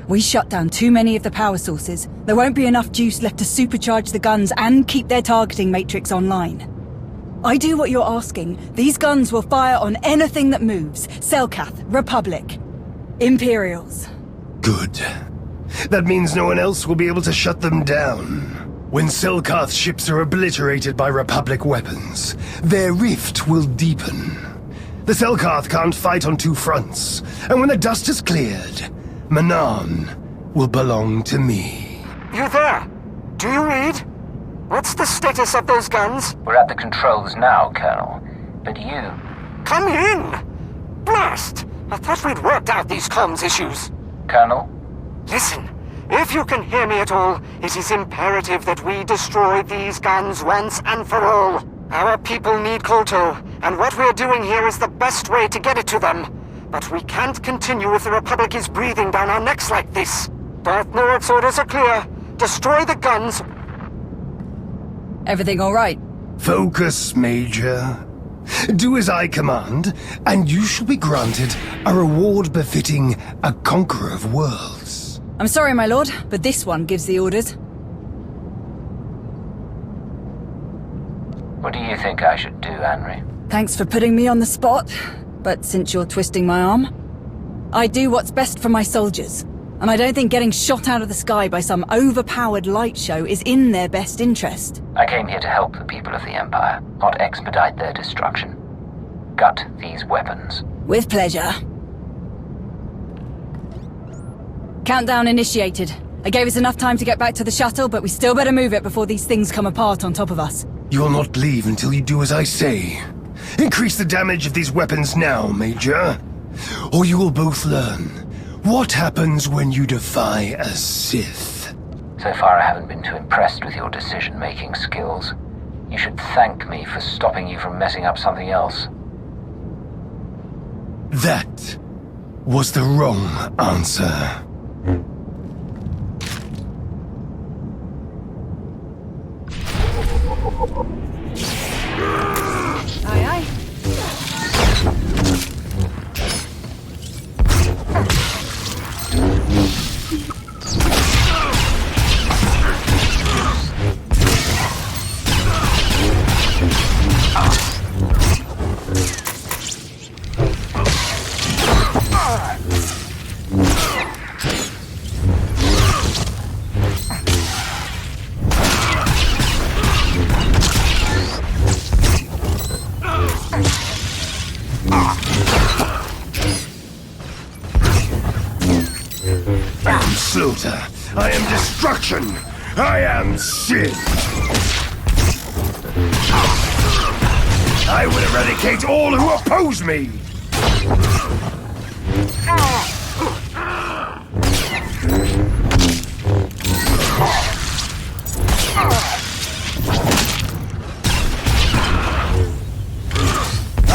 We shut down too many of the power sources. There won't be enough juice left to supercharge the guns and keep their targeting matrix online. I do what you're asking. These guns will fire on anything that moves. Selkath, Republic, Imperials. Good. That means no one else will be able to shut them down. When Selkath ships are obliterated by Republic weapons, their rift will deepen. The Selkath can't fight on two fronts, and when the dust is cleared, Manan will belong to me. You there? Do you read? What's the status of those guns? We're at the controls now, Colonel. But you... Come in! Blast! I thought we'd worked out these comms issues. Colonel? Listen, if you can hear me at all, it is imperative that we destroy these guns once and for all. Our people need Kolto, and what we're doing here is the best way to get it to them. But we can't continue if the Republic is breathing down our necks like this. Darth Nurik's orders are clear. Destroy the guns. Everything all right? Focus, Major. Do as I command, and you shall be granted a reward befitting a conqueror of worlds. I'm sorry, my lord, but this one gives the orders. What do you think I should do, Henry? Thanks for putting me on the spot, but since you're twisting my arm, I do what's best for my soldiers. And I don't think getting shot out of the sky by some overpowered light show is in their best interest. I came here to help the people of the Empire, not expedite their destruction. Gut these weapons. With pleasure. Countdown initiated. I gave us enough time to get back to the shuttle, but we still better move it before these things come apart on top of us. You will not leave until you do as I say. Increase the damage of these weapons now, Major. Or you will both learn what happens when you defy a Sith. So far I haven't been too impressed with your decision-making skills. You should thank me for stopping you from messing up something else. That was the wrong answer. Aye, aye. I am slaughter. I am destruction. I am Sith. I will eradicate all who oppose me.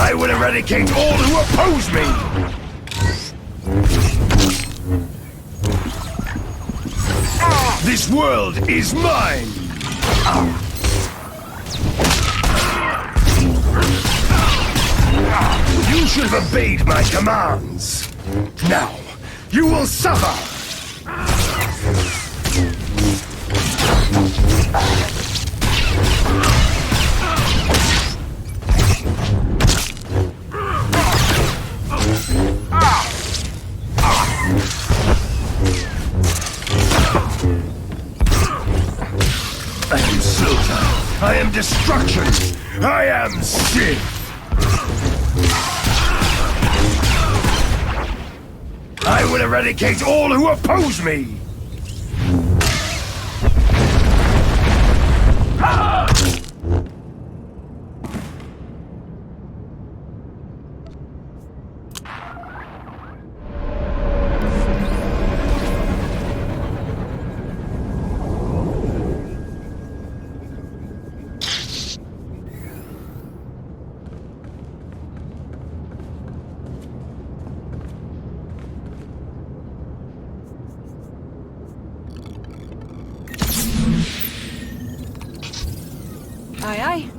I will eradicate all who oppose me! This world is mine! You should have obeyed my commands! Now, you will suffer! I am slaughter. I am destruction. I am Sith. I will eradicate all who oppose me. Aye, aye.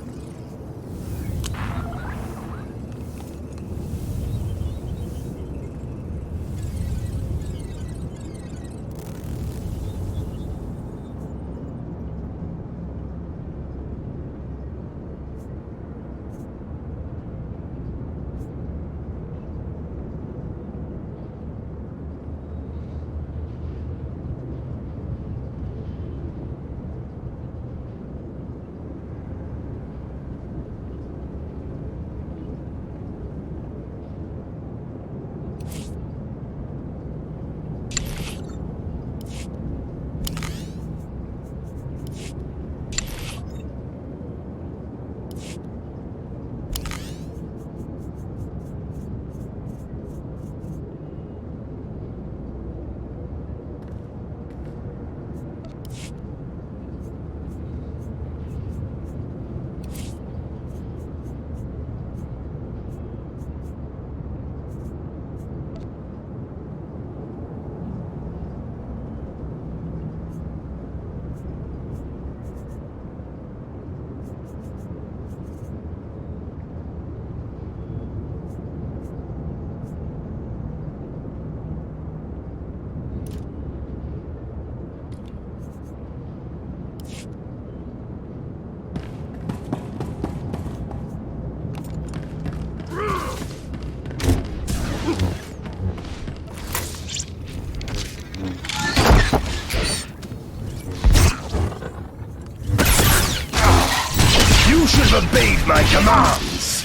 You should have obeyed my commands!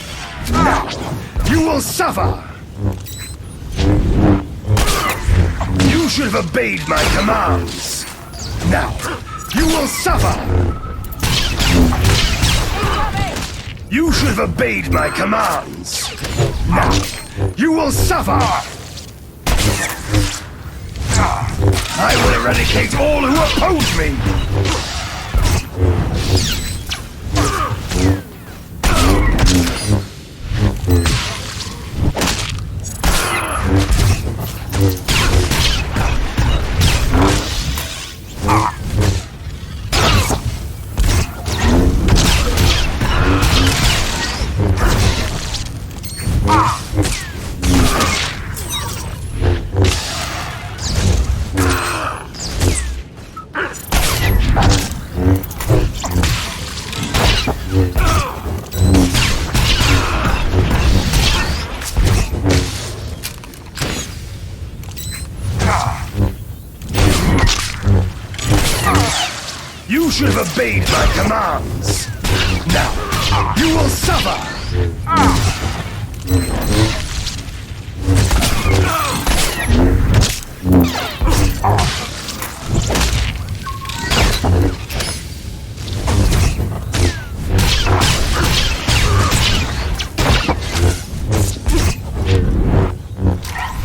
Now, you will suffer! You should have obeyed my commands! Now, you will suffer! You should have obeyed my commands! Now, you will suffer! I will eradicate all who oppose me! You should have obeyed my commands! Now, you will suffer!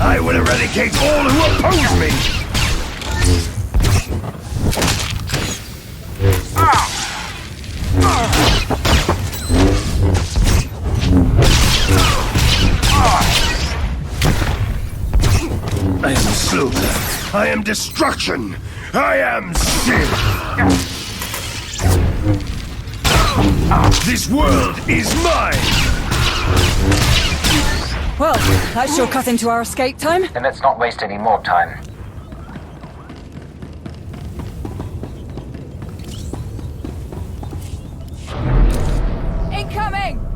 I will eradicate all who oppose me! slaughter. I am destruction. I am Sith. This world is mine. Well, that sure cut into our escape time. Then let's not waste any more time. Incoming!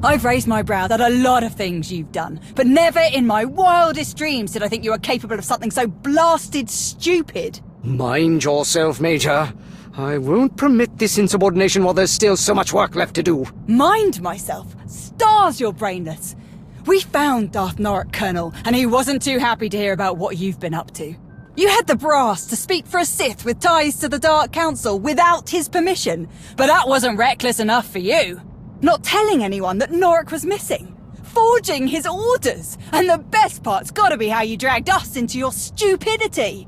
I've raised my brow at a lot of things you've done, but never in my wildest dreams did I think you were capable of something so blasted stupid. Mind yourself, Major. I won't permit this insubordination while there's still so much work left to do. Mind myself? Stars, you're brainless. We found Darth Norok, Colonel, and he wasn't too happy to hear about what you've been up to. You had the brass to speak for a Sith with ties to the Dark Council without his permission, but that wasn't reckless enough for you. Not telling anyone that Norok was missing. Forging his orders. And the best part's gotta be how you dragged us into your stupidity.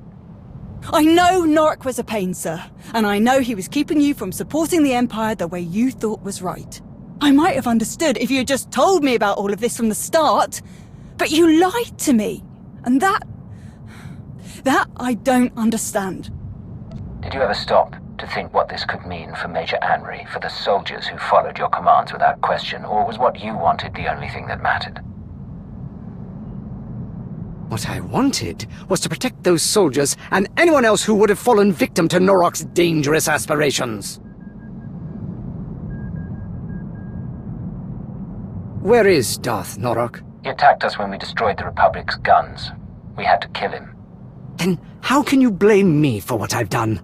I know Norok was a pain, sir, and I know he was keeping you from supporting the Empire the way you thought was right. I might have understood if you had just told me about all of this from the start, but you lied to me, and that I don't understand. Did you ever stop to think what this could mean for Major Anry, for the soldiers who followed your commands without question, or was what you wanted the only thing that mattered? What I wanted was to protect those soldiers and anyone else who would have fallen victim to Norok's dangerous aspirations. Where is Darth Norok? He attacked us when we destroyed the Republic's guns. We had to kill him. Then how can you blame me for what I've done?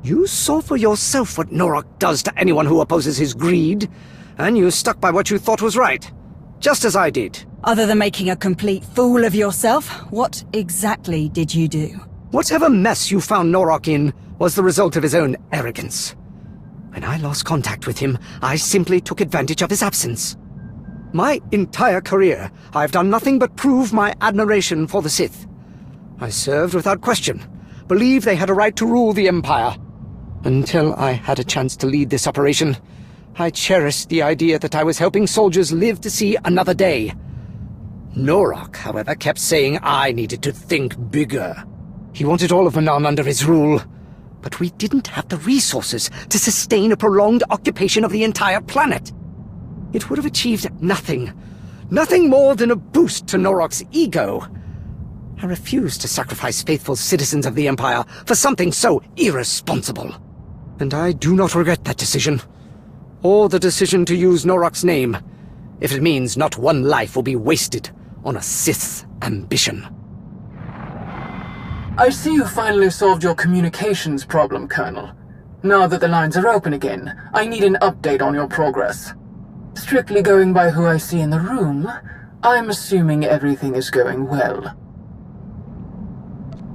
You saw for yourself what Norok does to anyone who opposes his greed, and you stuck by what you thought was right, just as I did. Other than making a complete fool of yourself, what exactly did you do? Whatever mess you found Norok in was the result of his own arrogance. When I lost contact with him, I simply took advantage of his absence. My entire career, I've done nothing but prove my admiration for the Sith. I served without question, believed they had a right to rule the Empire. Until I had a chance to lead this operation, I cherished the idea that I was helping soldiers live to see another day. Norok, however, kept saying I needed to think bigger. He wanted all of Manan under his rule, but we didn't have the resources to sustain a prolonged occupation of the entire planet. It would have achieved nothing. Nothing more than a boost to Norok's ego. I refused to sacrifice faithful citizens of the Empire for something so irresponsible. And I do not regret that decision. Or the decision to use Norok's name, if it means not one life will be wasted on a Sith's ambition. I see you finally solved your communications problem, Colonel. Now that the lines are open again, I need an update on your progress. Strictly going by who I see in the room, I'm assuming everything is going well.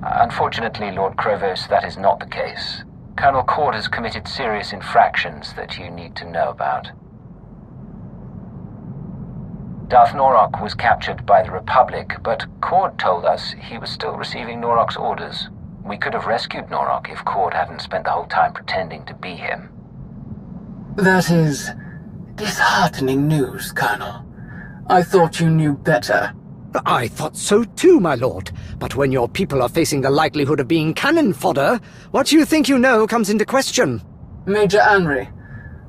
Unfortunately, Lord Krovos, that is not the case. Colonel Cord has committed serious infractions that you need to know about. Darth Norok was captured by the Republic, but Cord told us he was still receiving Norok's orders. We could have rescued Norok if Cord hadn't spent the whole time pretending to be him. That is disheartening news, Colonel. I thought you knew better. I thought so too, my lord. But when your people are facing the likelihood of being cannon fodder, what you think you know comes into question. Major Anry,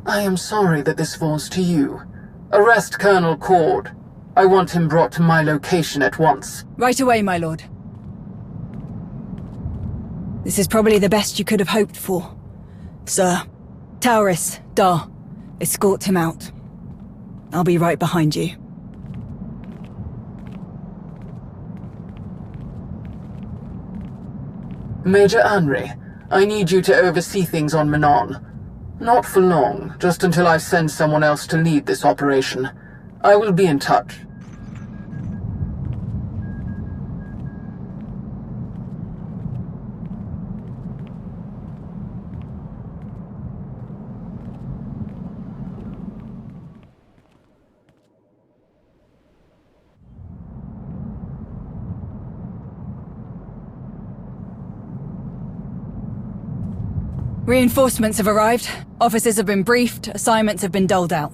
I am sorry that this falls to you. Arrest Colonel Cord. I want him brought to my location at once. Right away, my lord. This is probably the best you could have hoped for. Sir, Tauris, Dar, escort him out. I'll be right behind you. Major Anry, I need you to oversee things on Manon. Not for long, just until I send someone else to lead this operation. I will be in touch. Reinforcements have arrived. Officers have been briefed. Assignments have been doled out.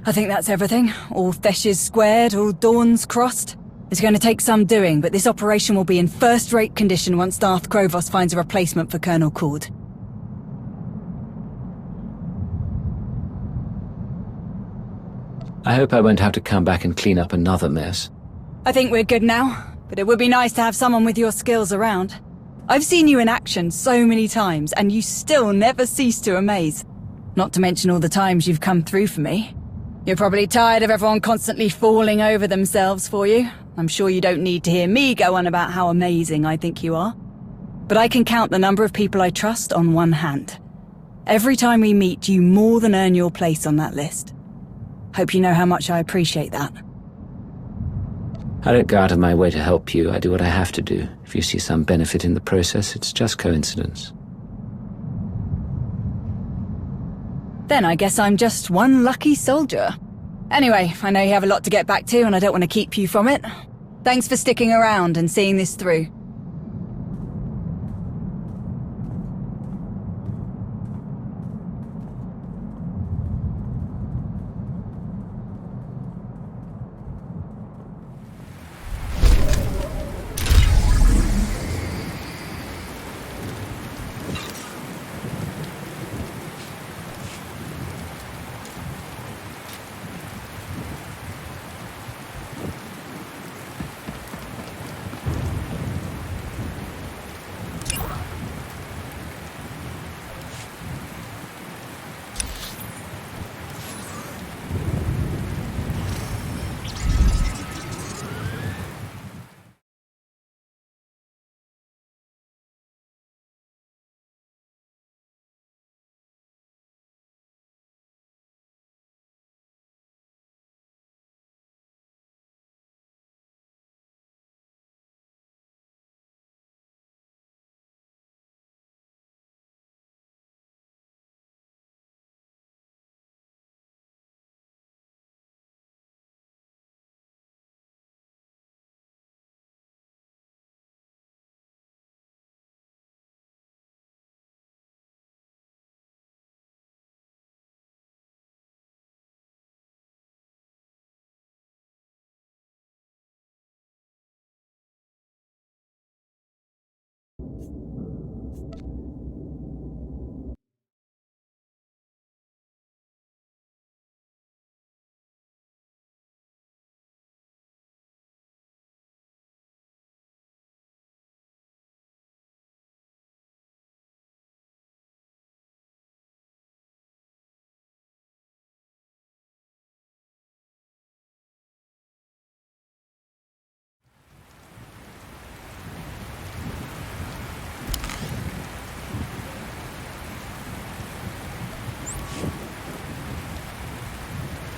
I think that's everything. All Theshes squared, all Dawns crossed. It's going to take some doing, but this operation will be in first-rate condition once Darth Krovos finds a replacement for Colonel Cord. I hope I won't have to come back and clean up another mess. I think we're good now, but it would be nice to have someone with your skills around. I've seen you in action so many times, and you still never cease to amaze. Not to mention all the times you've come through for me. You're probably tired of everyone constantly falling over themselves for you. I'm sure you don't need to hear me go on about how amazing I think you are. But I can count the number of people I trust on one hand. Every time we meet, you more than earn your place on that list. Hope you know how much I appreciate that. I don't go out of my way to help you. I do what I have to do. If you see some benefit in the process, it's just coincidence. Then I guess I'm just one lucky soldier. Anyway, I know you have a lot to get back to and I don't want to keep you from it. Thanks for sticking around and seeing this through.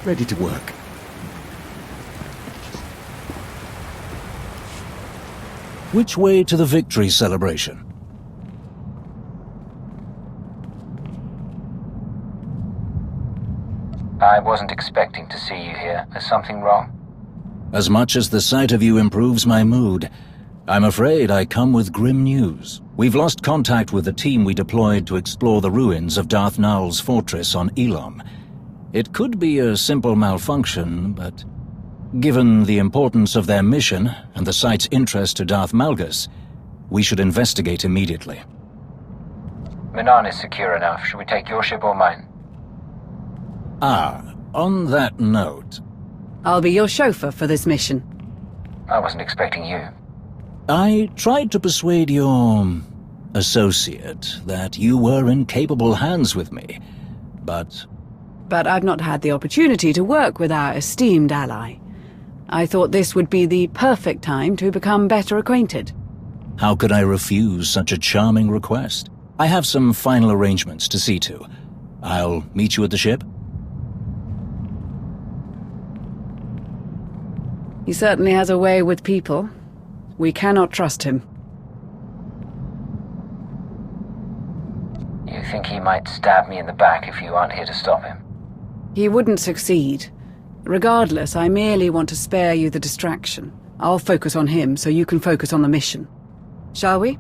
Ready to work. Which way to the victory celebration? I wasn't expecting to see you here. Is something wrong? As much as the sight of you improves my mood, I'm afraid I come with grim news. We've lost contact with the team we deployed to explore the ruins of Darth Nul's fortress on Elam. It could be a simple malfunction, but given the importance of their mission and the site's interest to Darth Malgus, we should investigate immediately. Manan is secure enough. Should we take your ship or mine? On that note... I'll be your chauffeur for this mission. I wasn't expecting you. I tried to persuade your associate that you were in capable hands with me, but... But I've not had the opportunity to work with our esteemed ally. I thought this would be the perfect time to become better acquainted. How could I refuse such a charming request? I have some final arrangements to see to. I'll meet you at the ship. He certainly has a way with people. We cannot trust him. You think he might stab me in the back if you aren't here to stop him? He wouldn't succeed. Regardless, I merely want to spare you the distraction. I'll focus on him so you can focus on the mission. Shall we?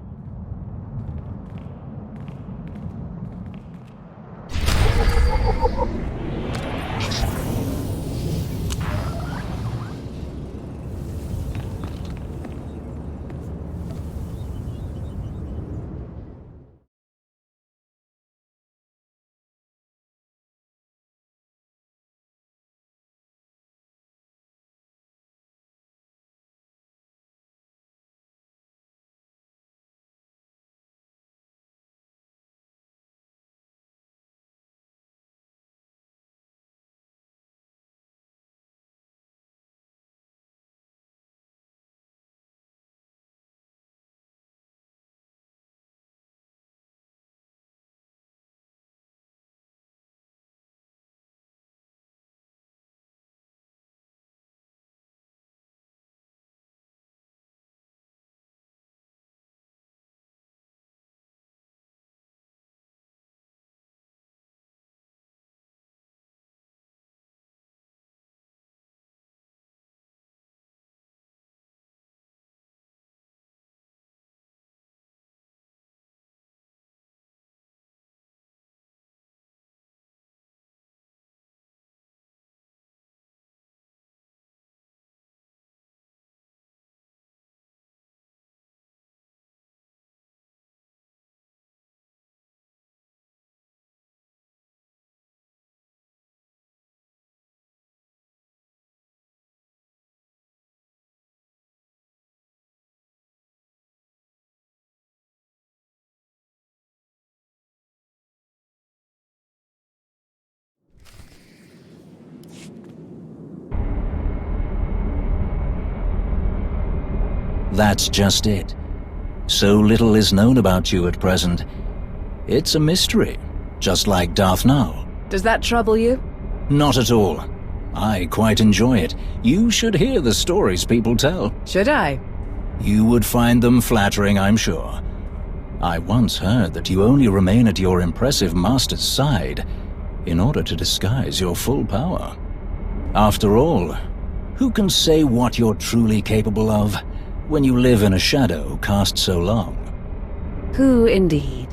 That's just it. So little is known about you at present. It's a mystery, just like Darth Nal. Does that trouble you? Not at all. I quite enjoy it. You should hear the stories people tell. Should I? You would find them flattering, I'm sure. I once heard that you only remain at your impressive master's side in order to disguise your full power. After all, who can say what you're truly capable of when you live in a shadow cast so long? Who indeed?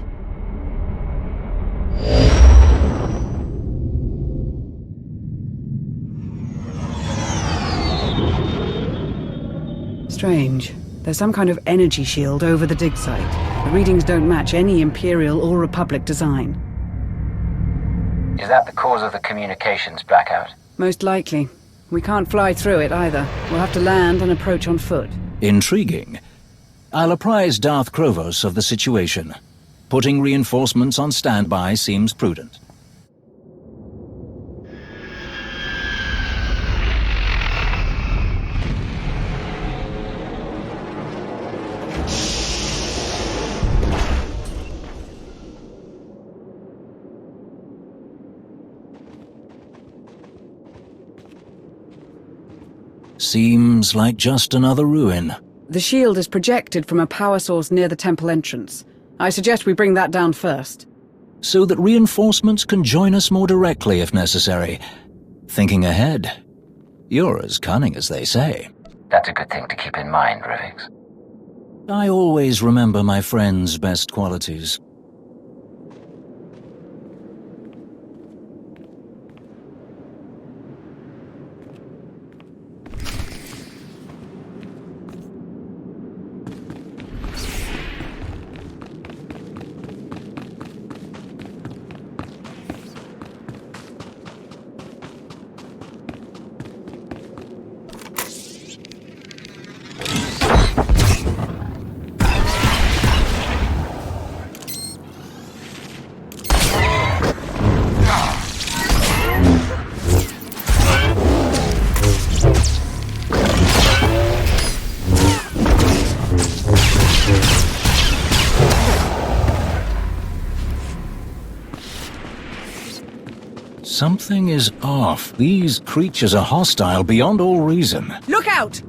Strange. There's some kind of energy shield over the dig site. The readings don't match any Imperial or Republic design. Is that the cause of the communications blackout? Most likely. We can't fly through it either. We'll have to land and approach on foot. Intriguing. I'll apprise Darth Krovos of the situation. Putting reinforcements on standby seems prudent. Seems like just another ruin. The shield is projected from a power source near the temple entrance. I suggest we bring that down first. So that reinforcements can join us more directly if necessary. Thinking ahead. You're as cunning as they say. That's a good thing to keep in mind, Rivix. I always remember my friend's best qualities. Something is off. These creatures are hostile beyond all reason. Look out!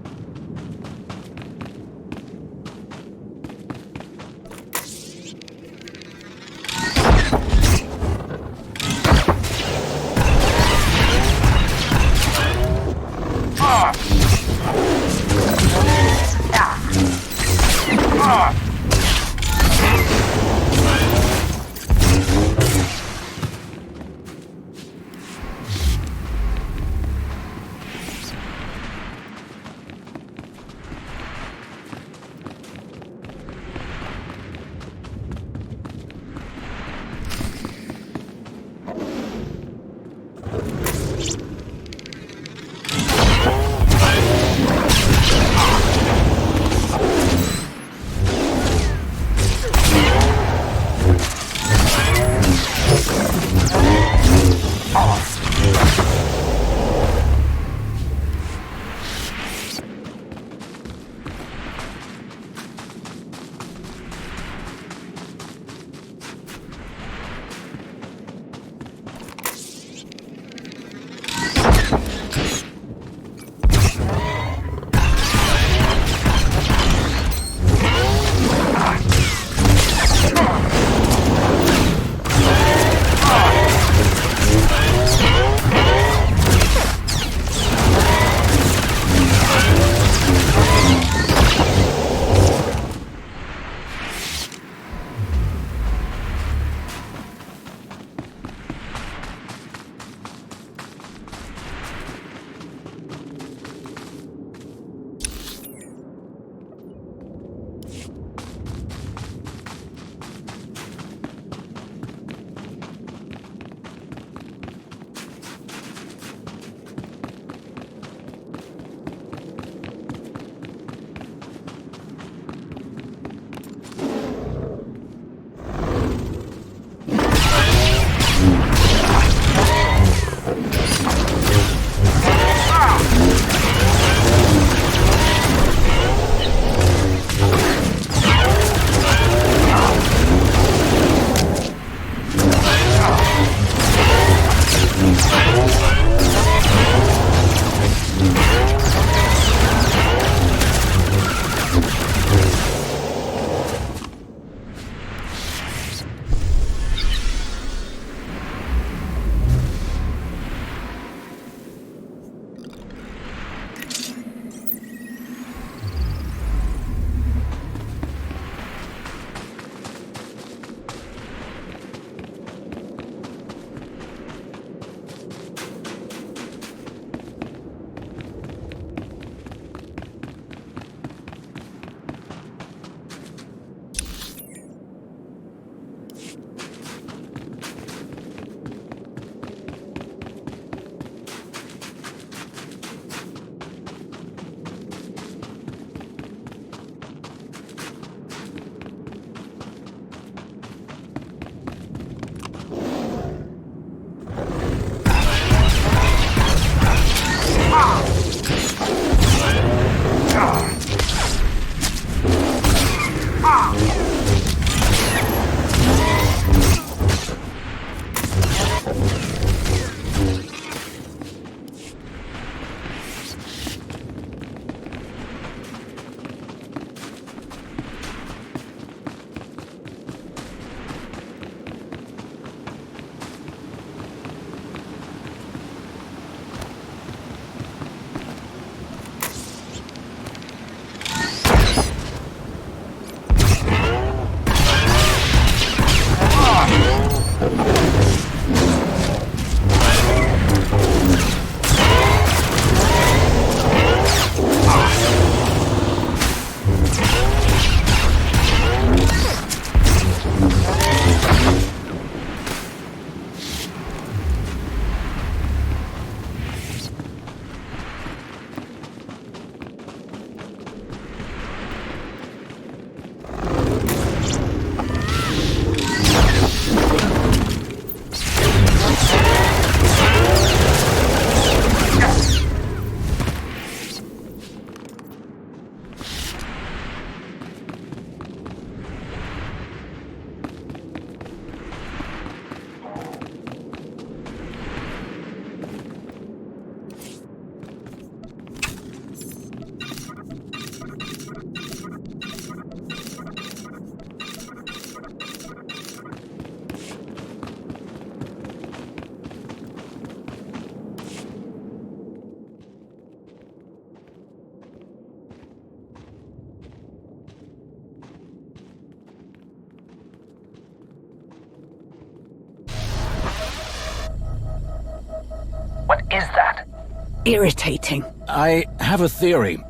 What is that? Irritating. I have a theory.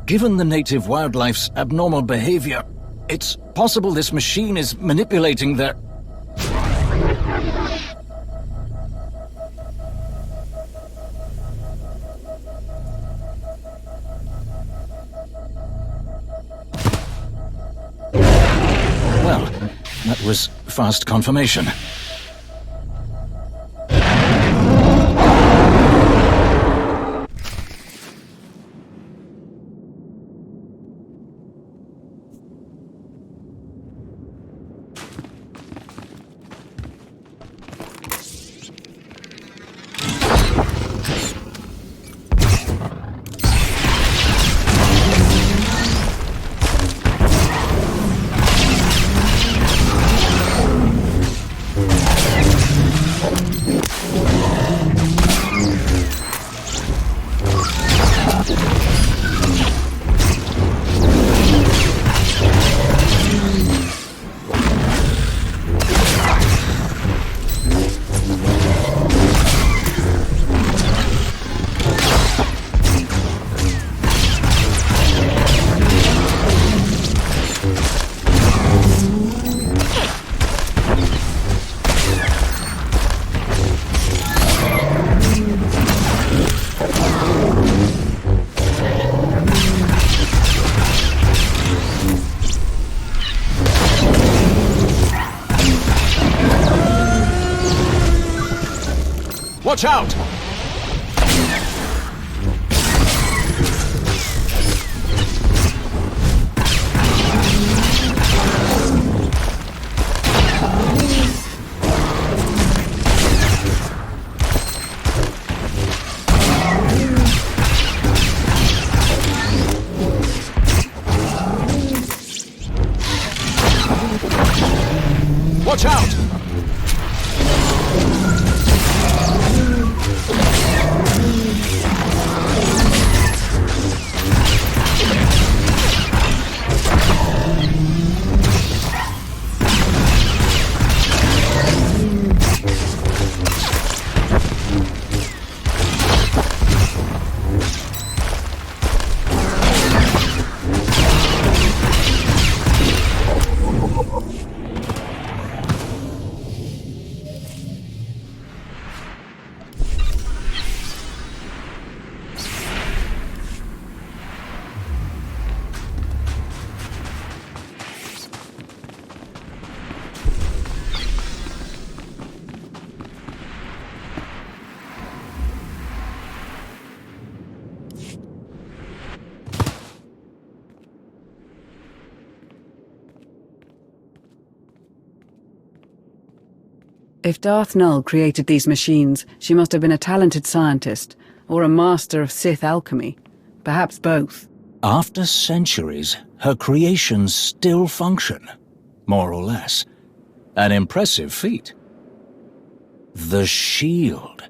Given the native wildlife's abnormal behavior, it's possible this machine is manipulating their... Well, that was fast confirmation. Watch out! Watch out! If Darth Null created these machines, she must have been a talented scientist, or a master of Sith alchemy. Perhaps both. After centuries, her creations still function. More or less. An impressive feat. The shield.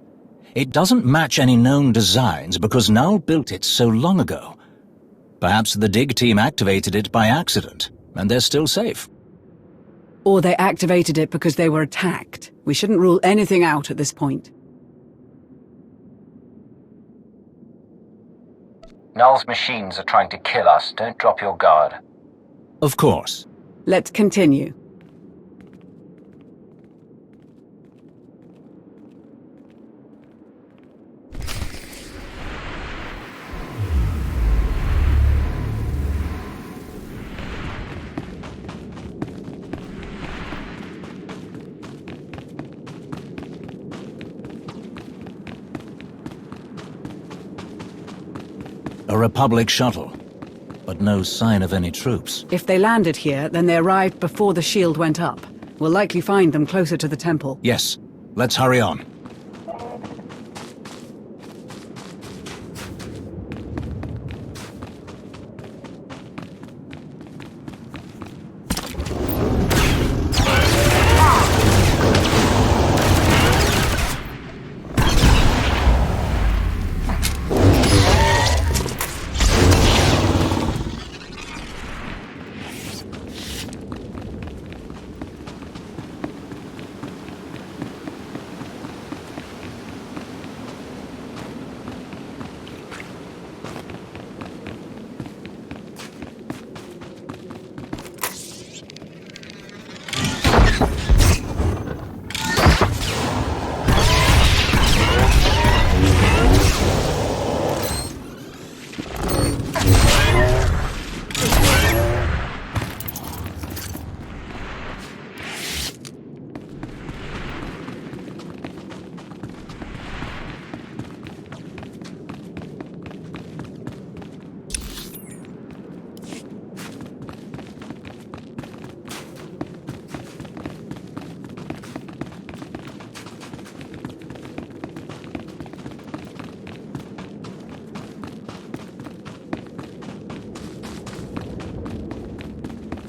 It doesn't match any known designs because Null built it so long ago. Perhaps the dig team activated it by accident, and they're still safe. Or they activated it because they were attacked. We shouldn't rule anything out at this point. Null's machines are trying to kill us. Don't drop your guard. Of course. Let's continue. A Republic shuttle, but no sign of any troops. If they landed here, then they arrived before the shield went up. We'll likely find them closer to the temple. Yes. Let's hurry on.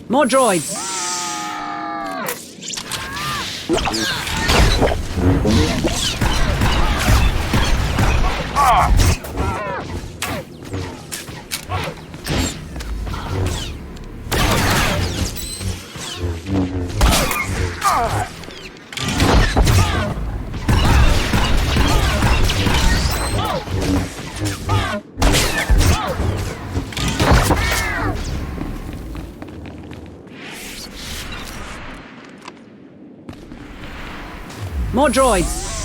More droids! More droids!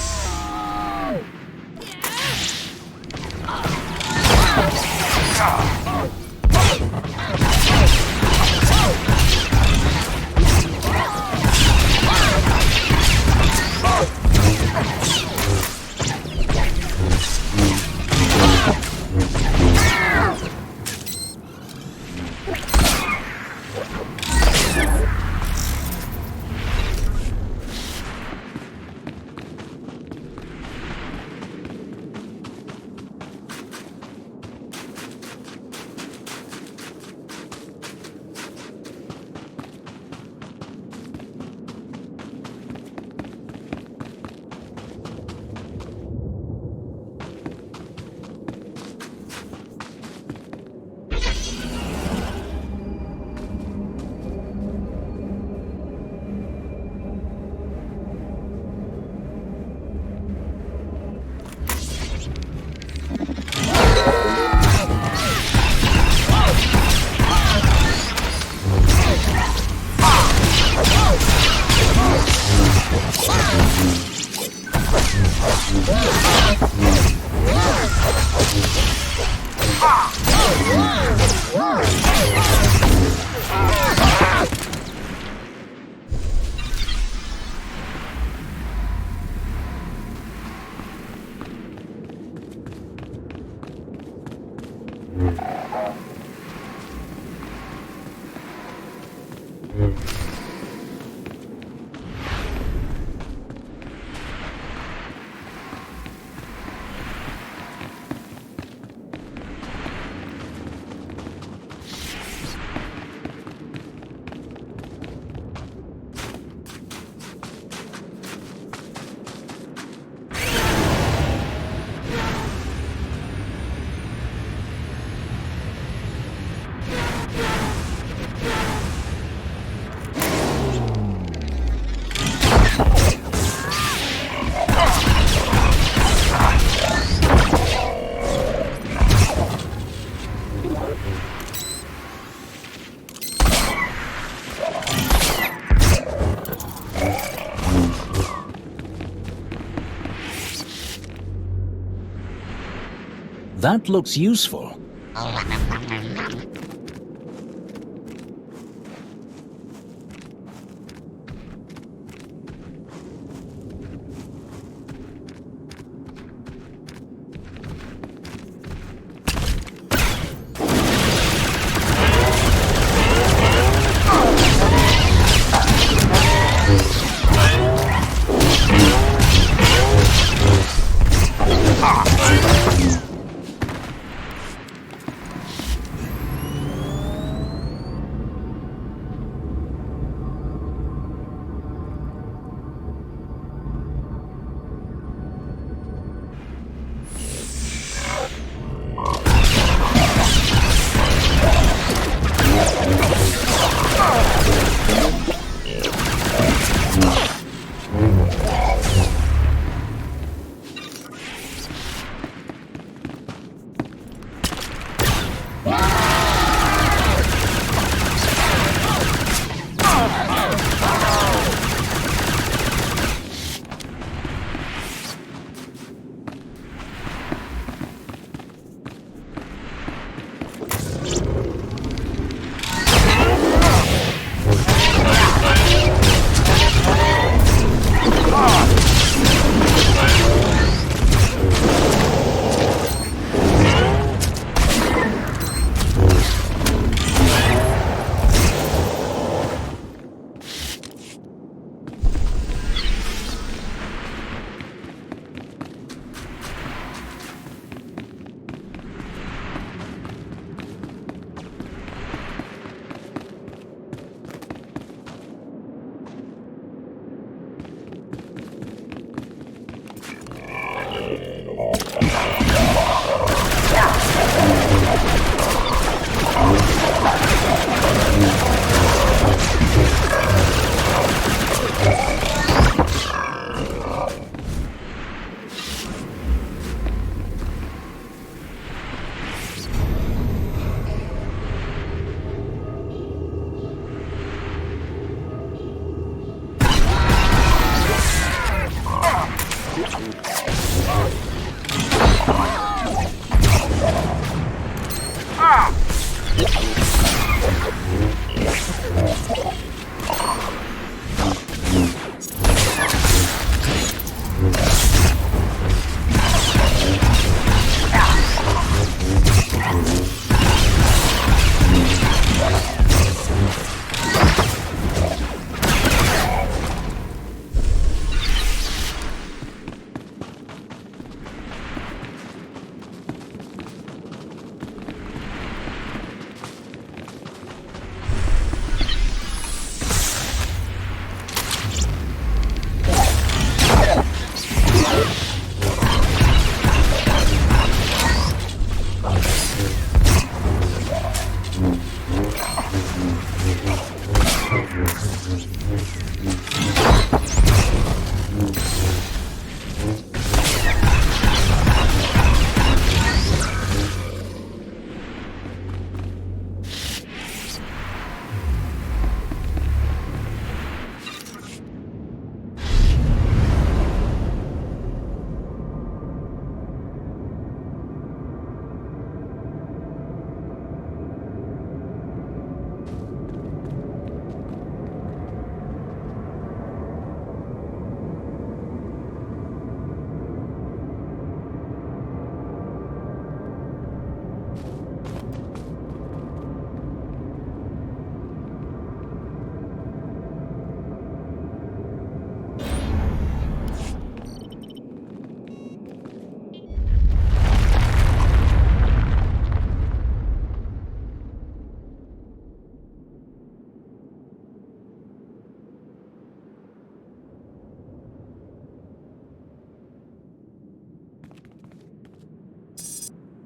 That looks useful.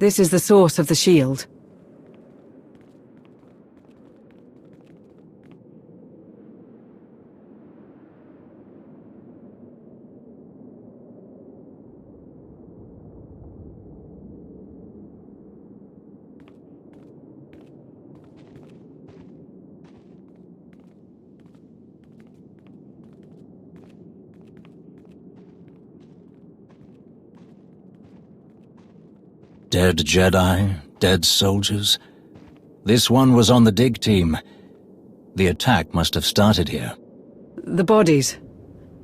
This is the source of the shield. Dead Jedi, dead soldiers. This one was on the dig team. The attack must have started here. The bodies.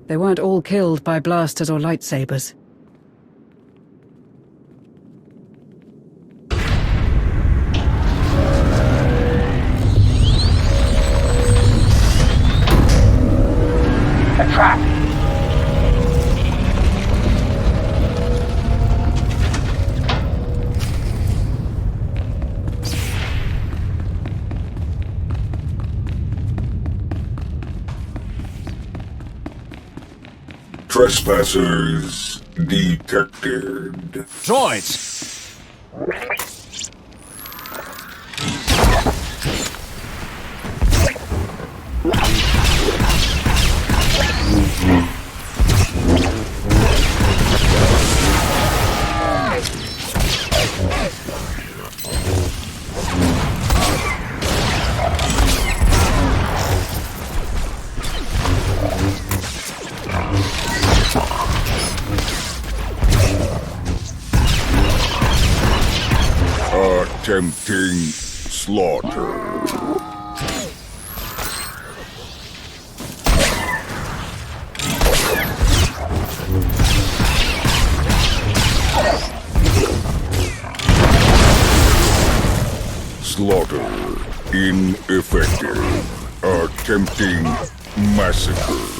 They weren't all killed by blasters or lightsabers. A trap! Trespassers detected. Droids! Attempting slaughter. Slaughter ineffective. Attempting massacre.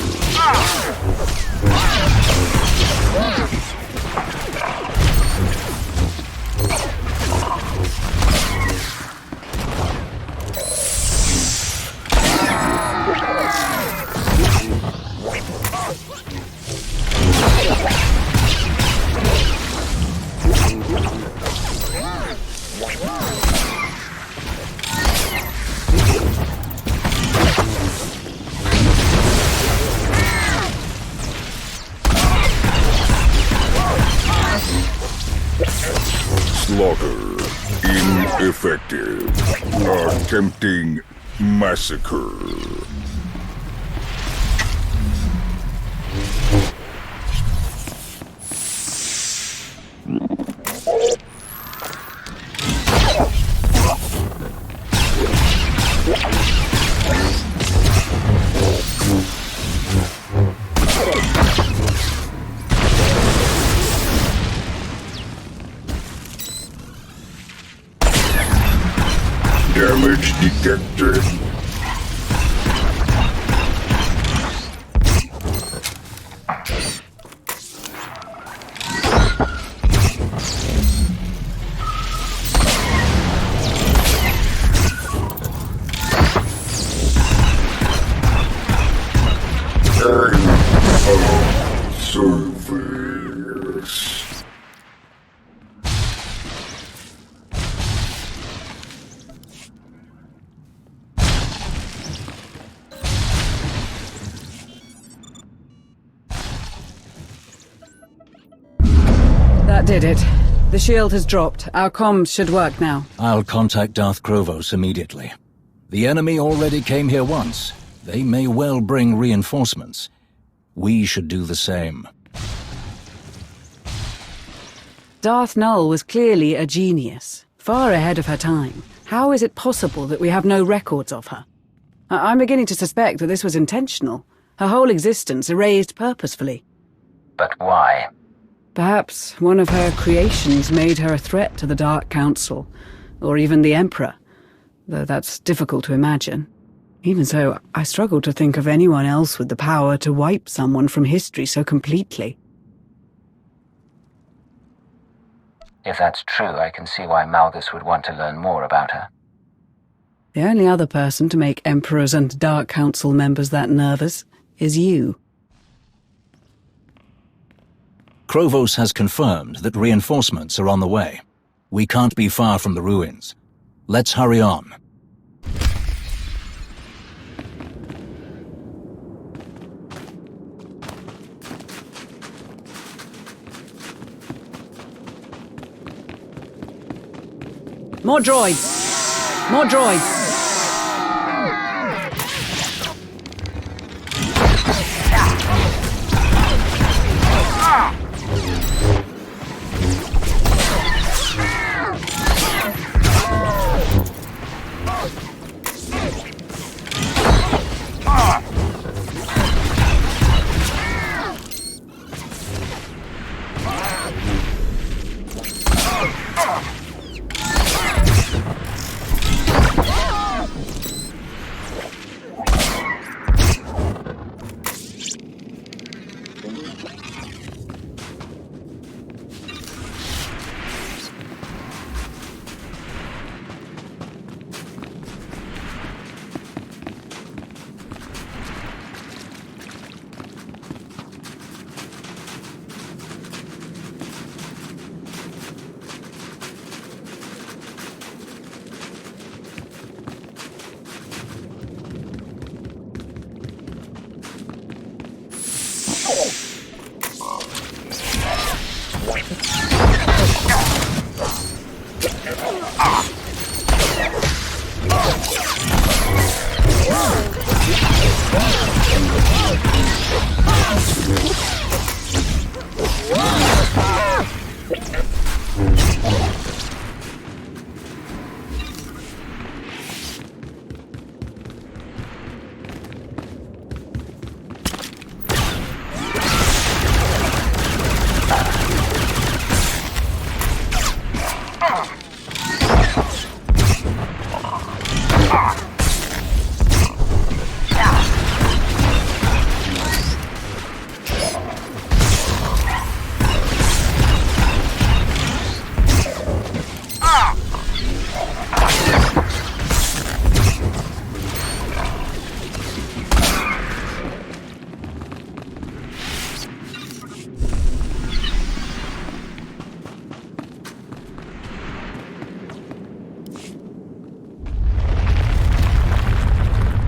Slaughter ineffective. Attempting massacre. Damage detected. Service. That did it. The shield has dropped. Our comms should work now. I'll contact Darth Krovos immediately. The enemy already came here once. They may well bring reinforcements. We should do the same. Darth Null was clearly a genius, far ahead of her time. How is it possible that we have no records of her? I'm beginning to suspect that this was intentional. Her whole existence erased purposefully. But why? Perhaps one of her creations made her a threat to the Dark Council, or even the Emperor, though that's difficult to imagine. Even so, I struggle to think of anyone else with the power to wipe someone from history so completely. If that's true, I can see why Malgus would want to learn more about her. The only other person to make Emperors and Dark Council members that nervous is you. Krovos has confirmed that reinforcements are on the way. We can't be far from the ruins. Let's hurry on. More droids! More droids!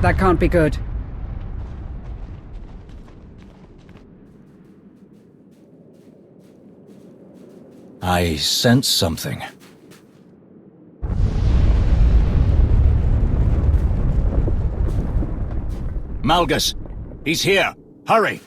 That can't be good. I sense something. Malgus! He's here! Hurry!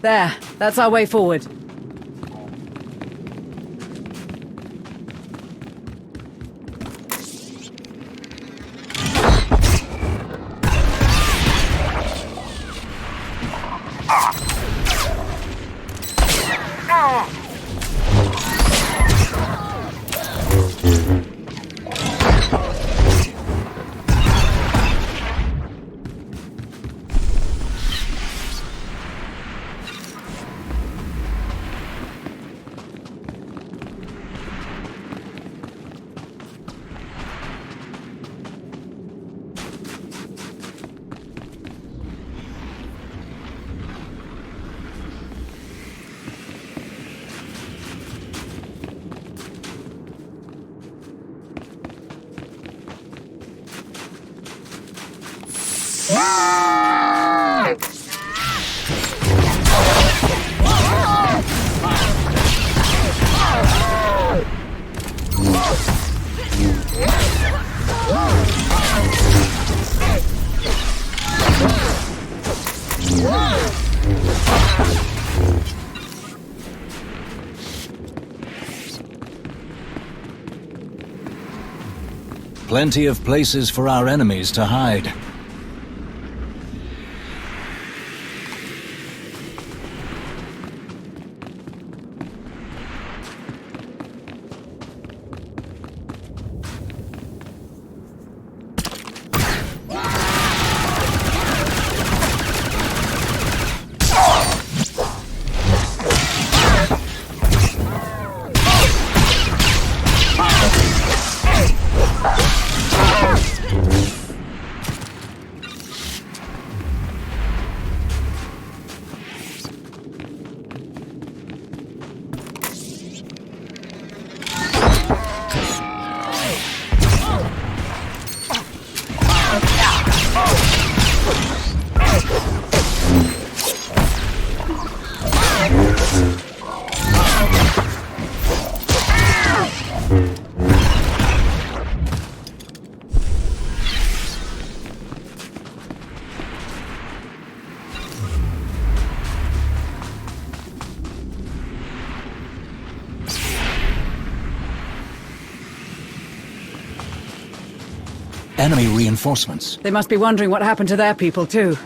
There, that's our way forward. Plenty of places for our enemies to hide. Enemy reinforcements. They must be wondering what happened to their people, too.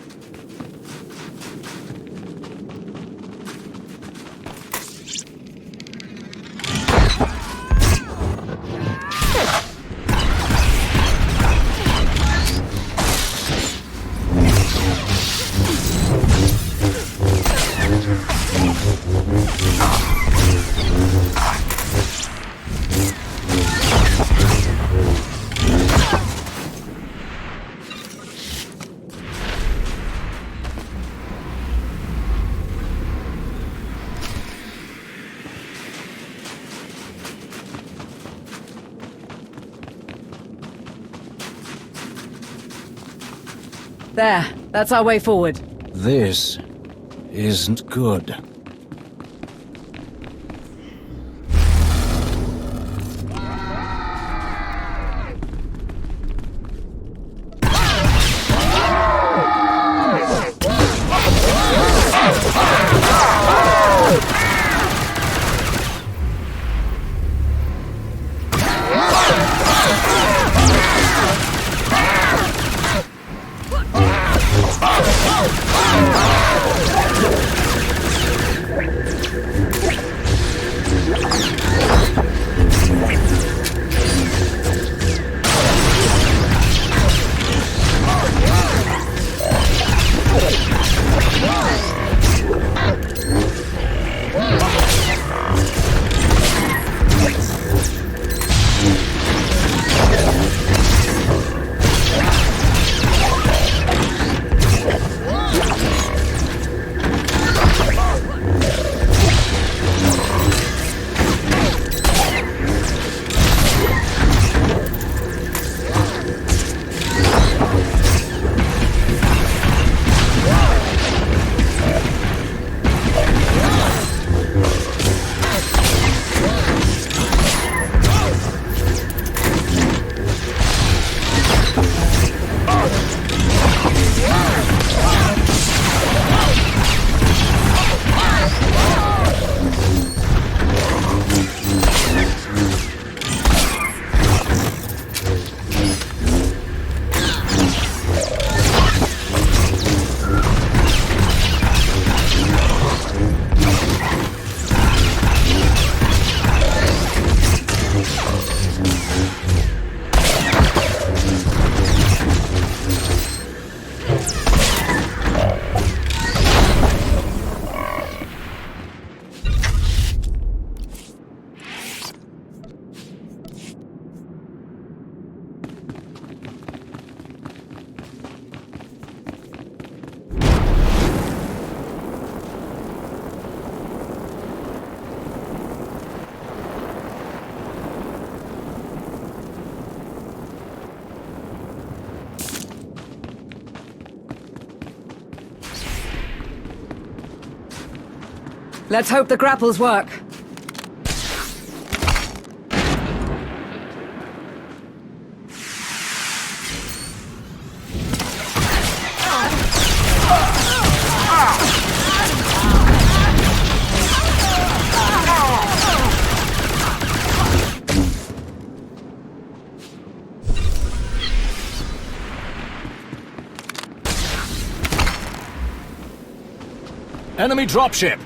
There, that's our way forward. This isn't good. Let's hope the grapples work. Enemy dropship!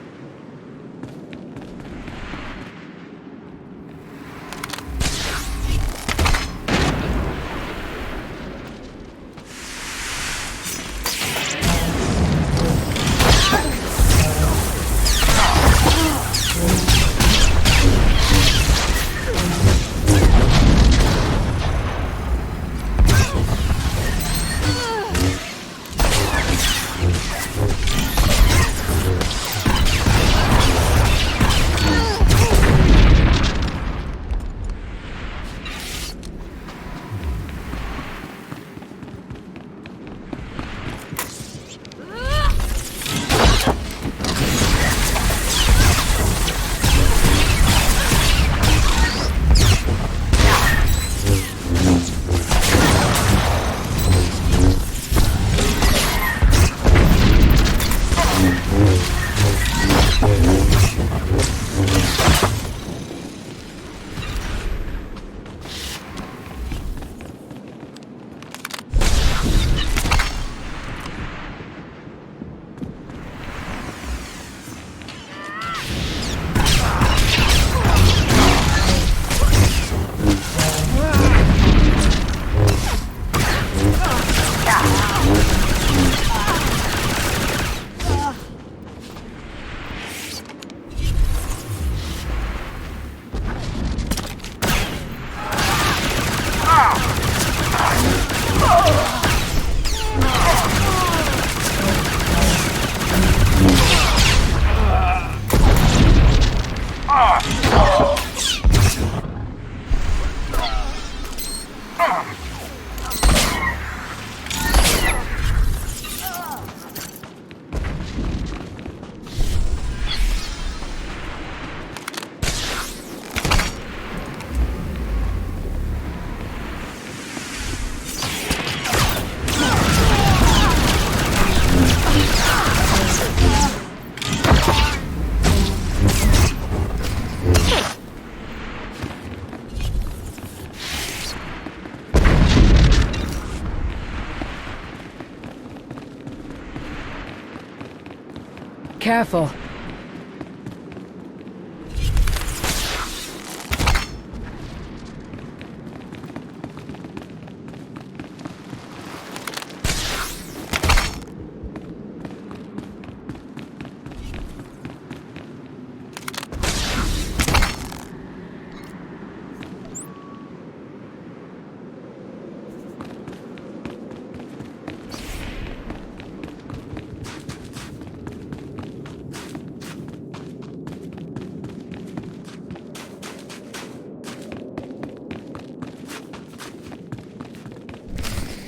Careful.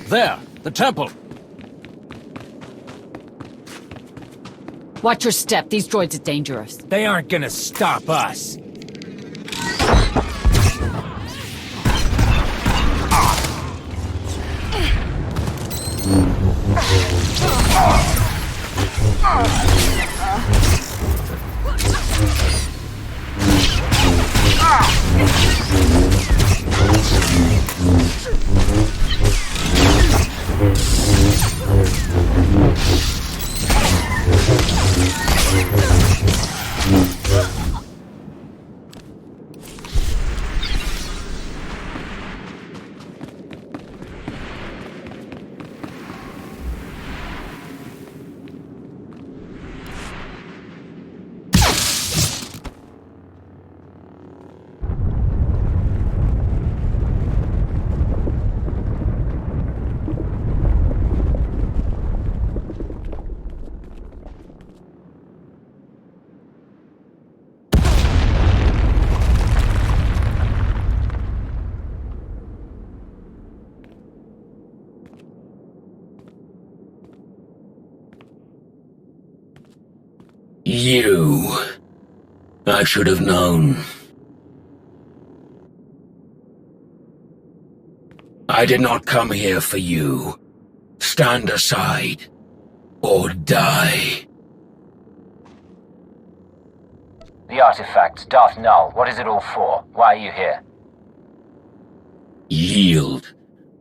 There! The temple! Watch your step. These droids are dangerous. They aren't gonna stop us. You I should have known. I did not come here for you. Stand aside, or die. The artifacts, Darth Null, what is it all for? Why are you here? Yield,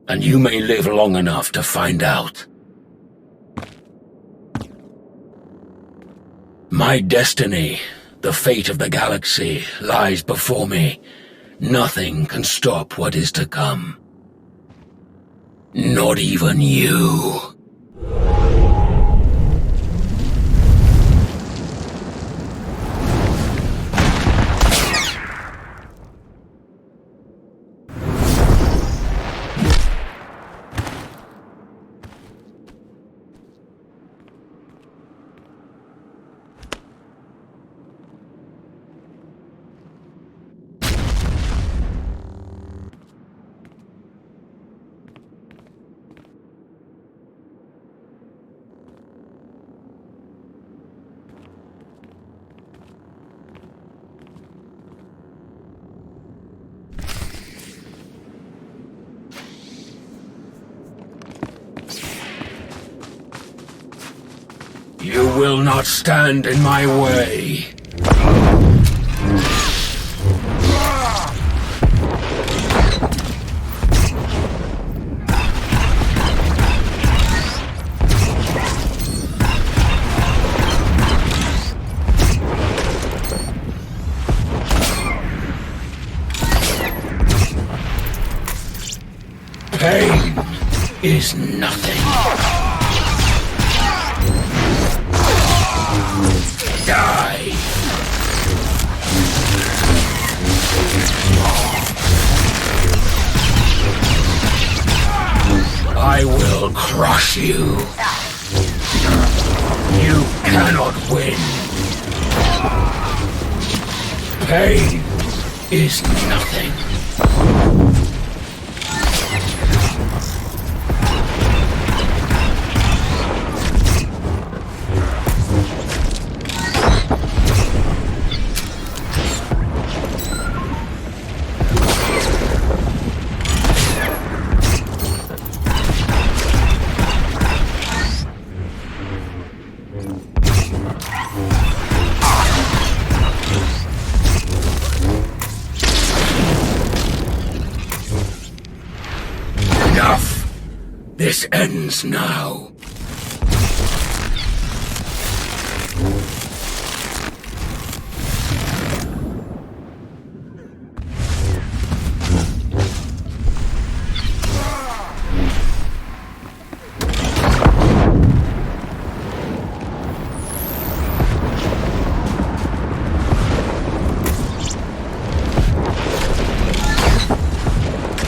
and you may live long enough to find out. My destiny, the fate of the galaxy, lies before me. Nothing can stop what is to come. Not even you. You will not stand in my way. Pain is nothing. Die! I will crush you. You cannot win. Pain is nothing. Enough! This ends now.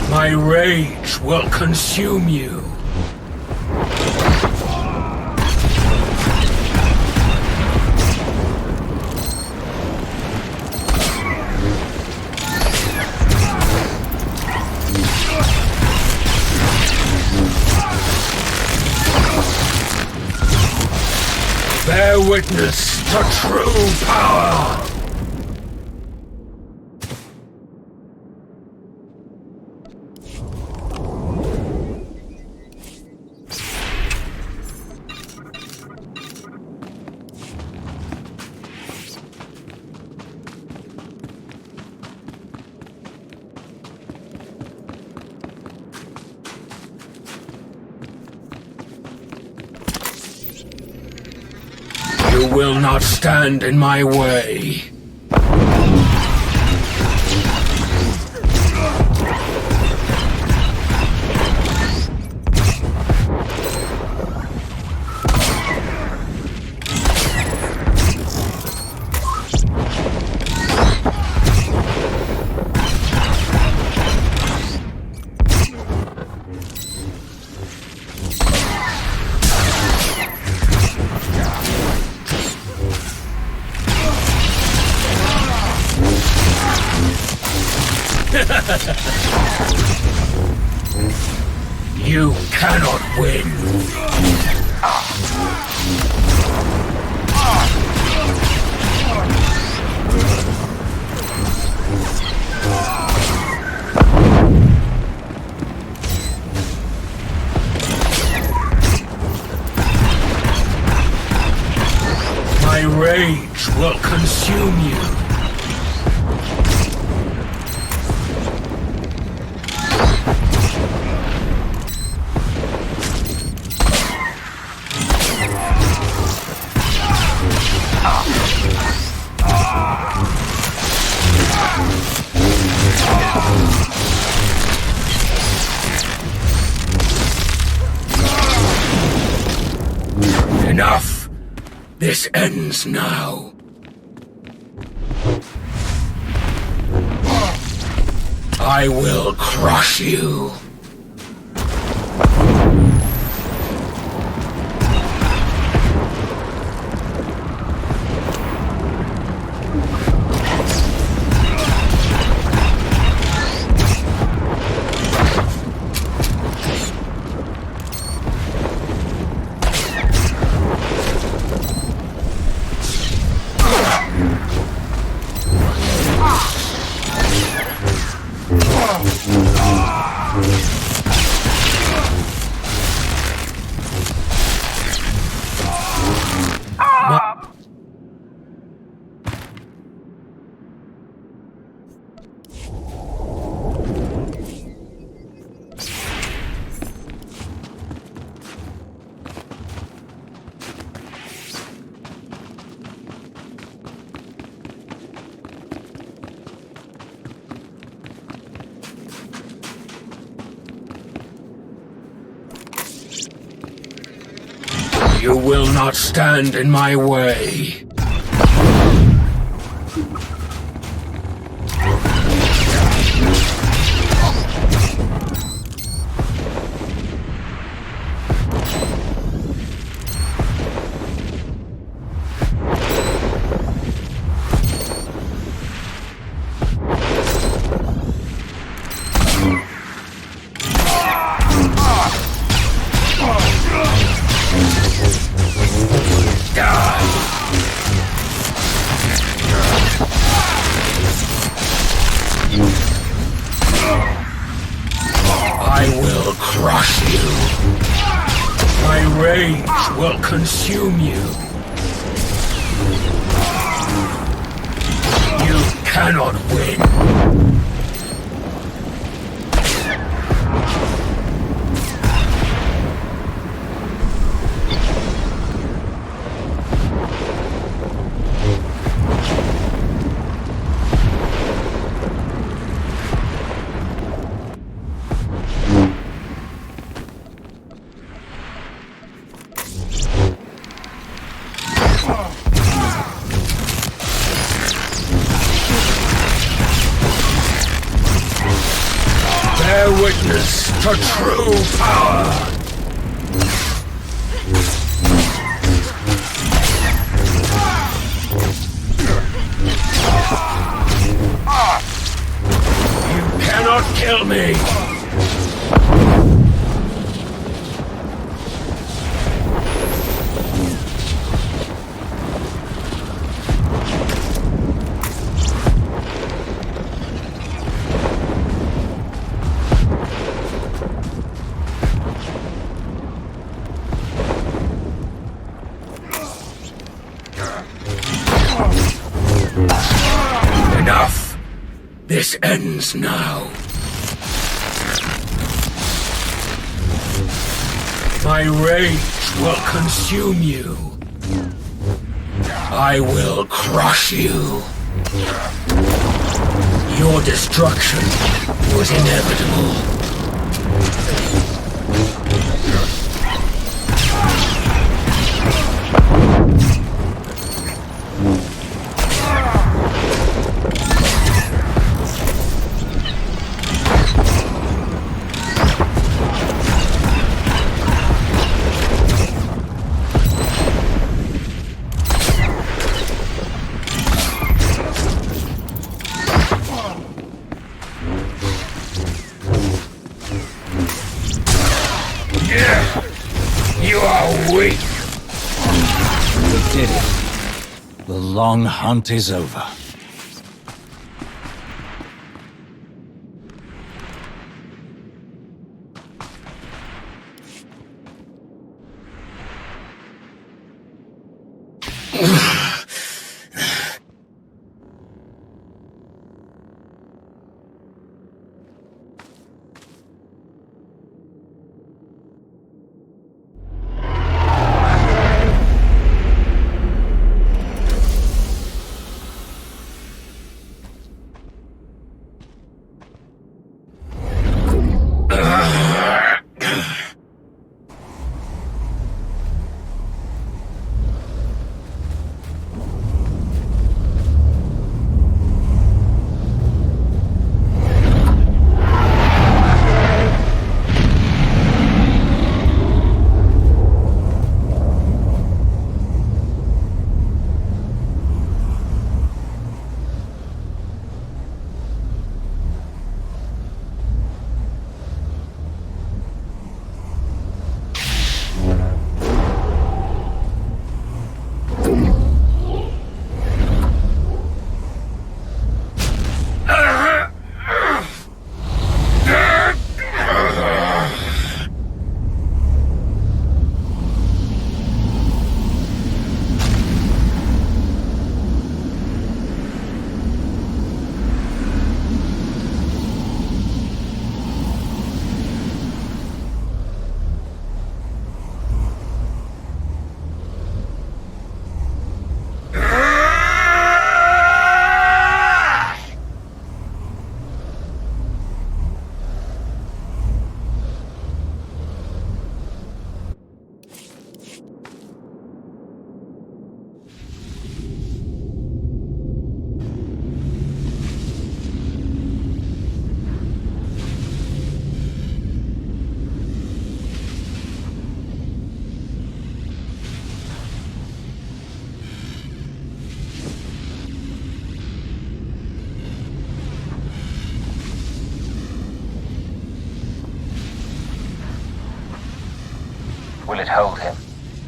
My rage will consume you. Bear witness to true power. You will not stand in my way. You cannot win. My rage will consume you. Enough! This ends now. I will crush you. You will not stand in my way. I will crush you. My rage will consume you. You cannot win. Bear witness to true power! You cannot kill me! Enough! This ends now. My rage will consume you. I will crush you. Your destruction was inevitable. You are weak. We did it. The long hunt is over. Ugh. Will it hold him?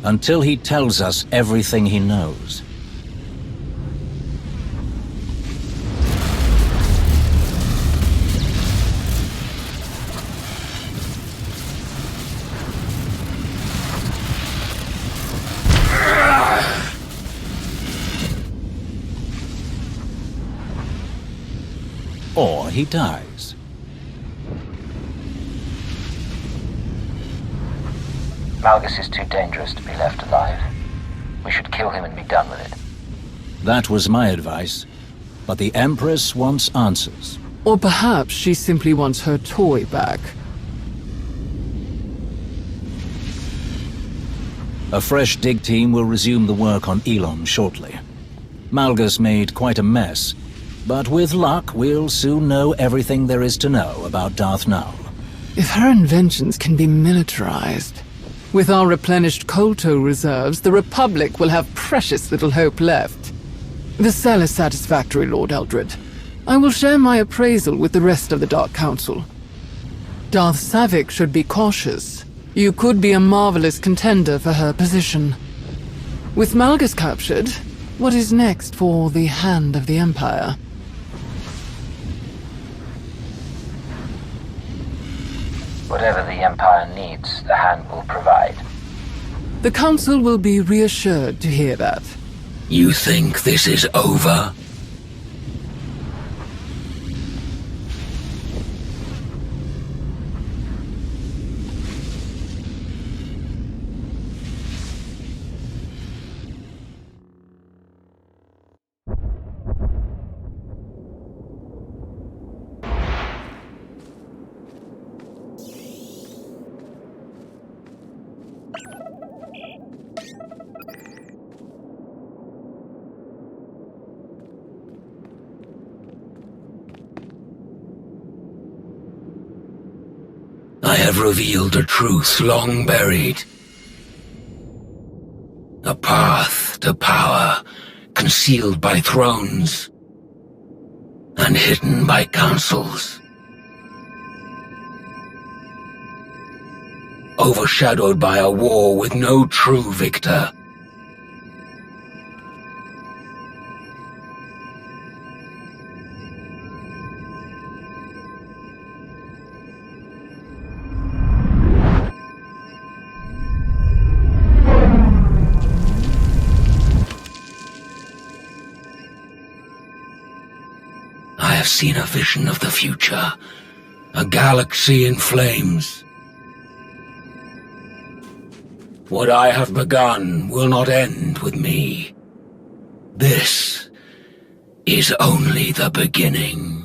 Until he tells us everything he knows. Or he dies. Malgus is too dangerous to be left alive. We should kill him and be done with it. That was my advice. But the Empress wants answers. Or perhaps she simply wants her toy back. A fresh dig team will resume the work on Elon shortly. Malgus made quite a mess, but with luck we'll soon know everything there is to know about Darth Nul. If her inventions can be militarized, with our replenished Kolto reserves, the Republic will have precious little hope left. The cell is satisfactory, Lord Eldred. I will share my appraisal with the rest of the Dark Council. Darth Savik should be cautious. You could be a marvelous contender for her position. With Malgus captured, what is next for the Hand of the Empire? Whatever the Empire needs, the Hand will provide. The Council will be reassured to hear that. You think this is over? I have revealed a truth long buried. A path to power, concealed by thrones, and hidden by councils. Overshadowed by a war with no true victor. I have seen a vision of the future, a galaxy in flames. What I have begun will not end with me. This is only the beginning.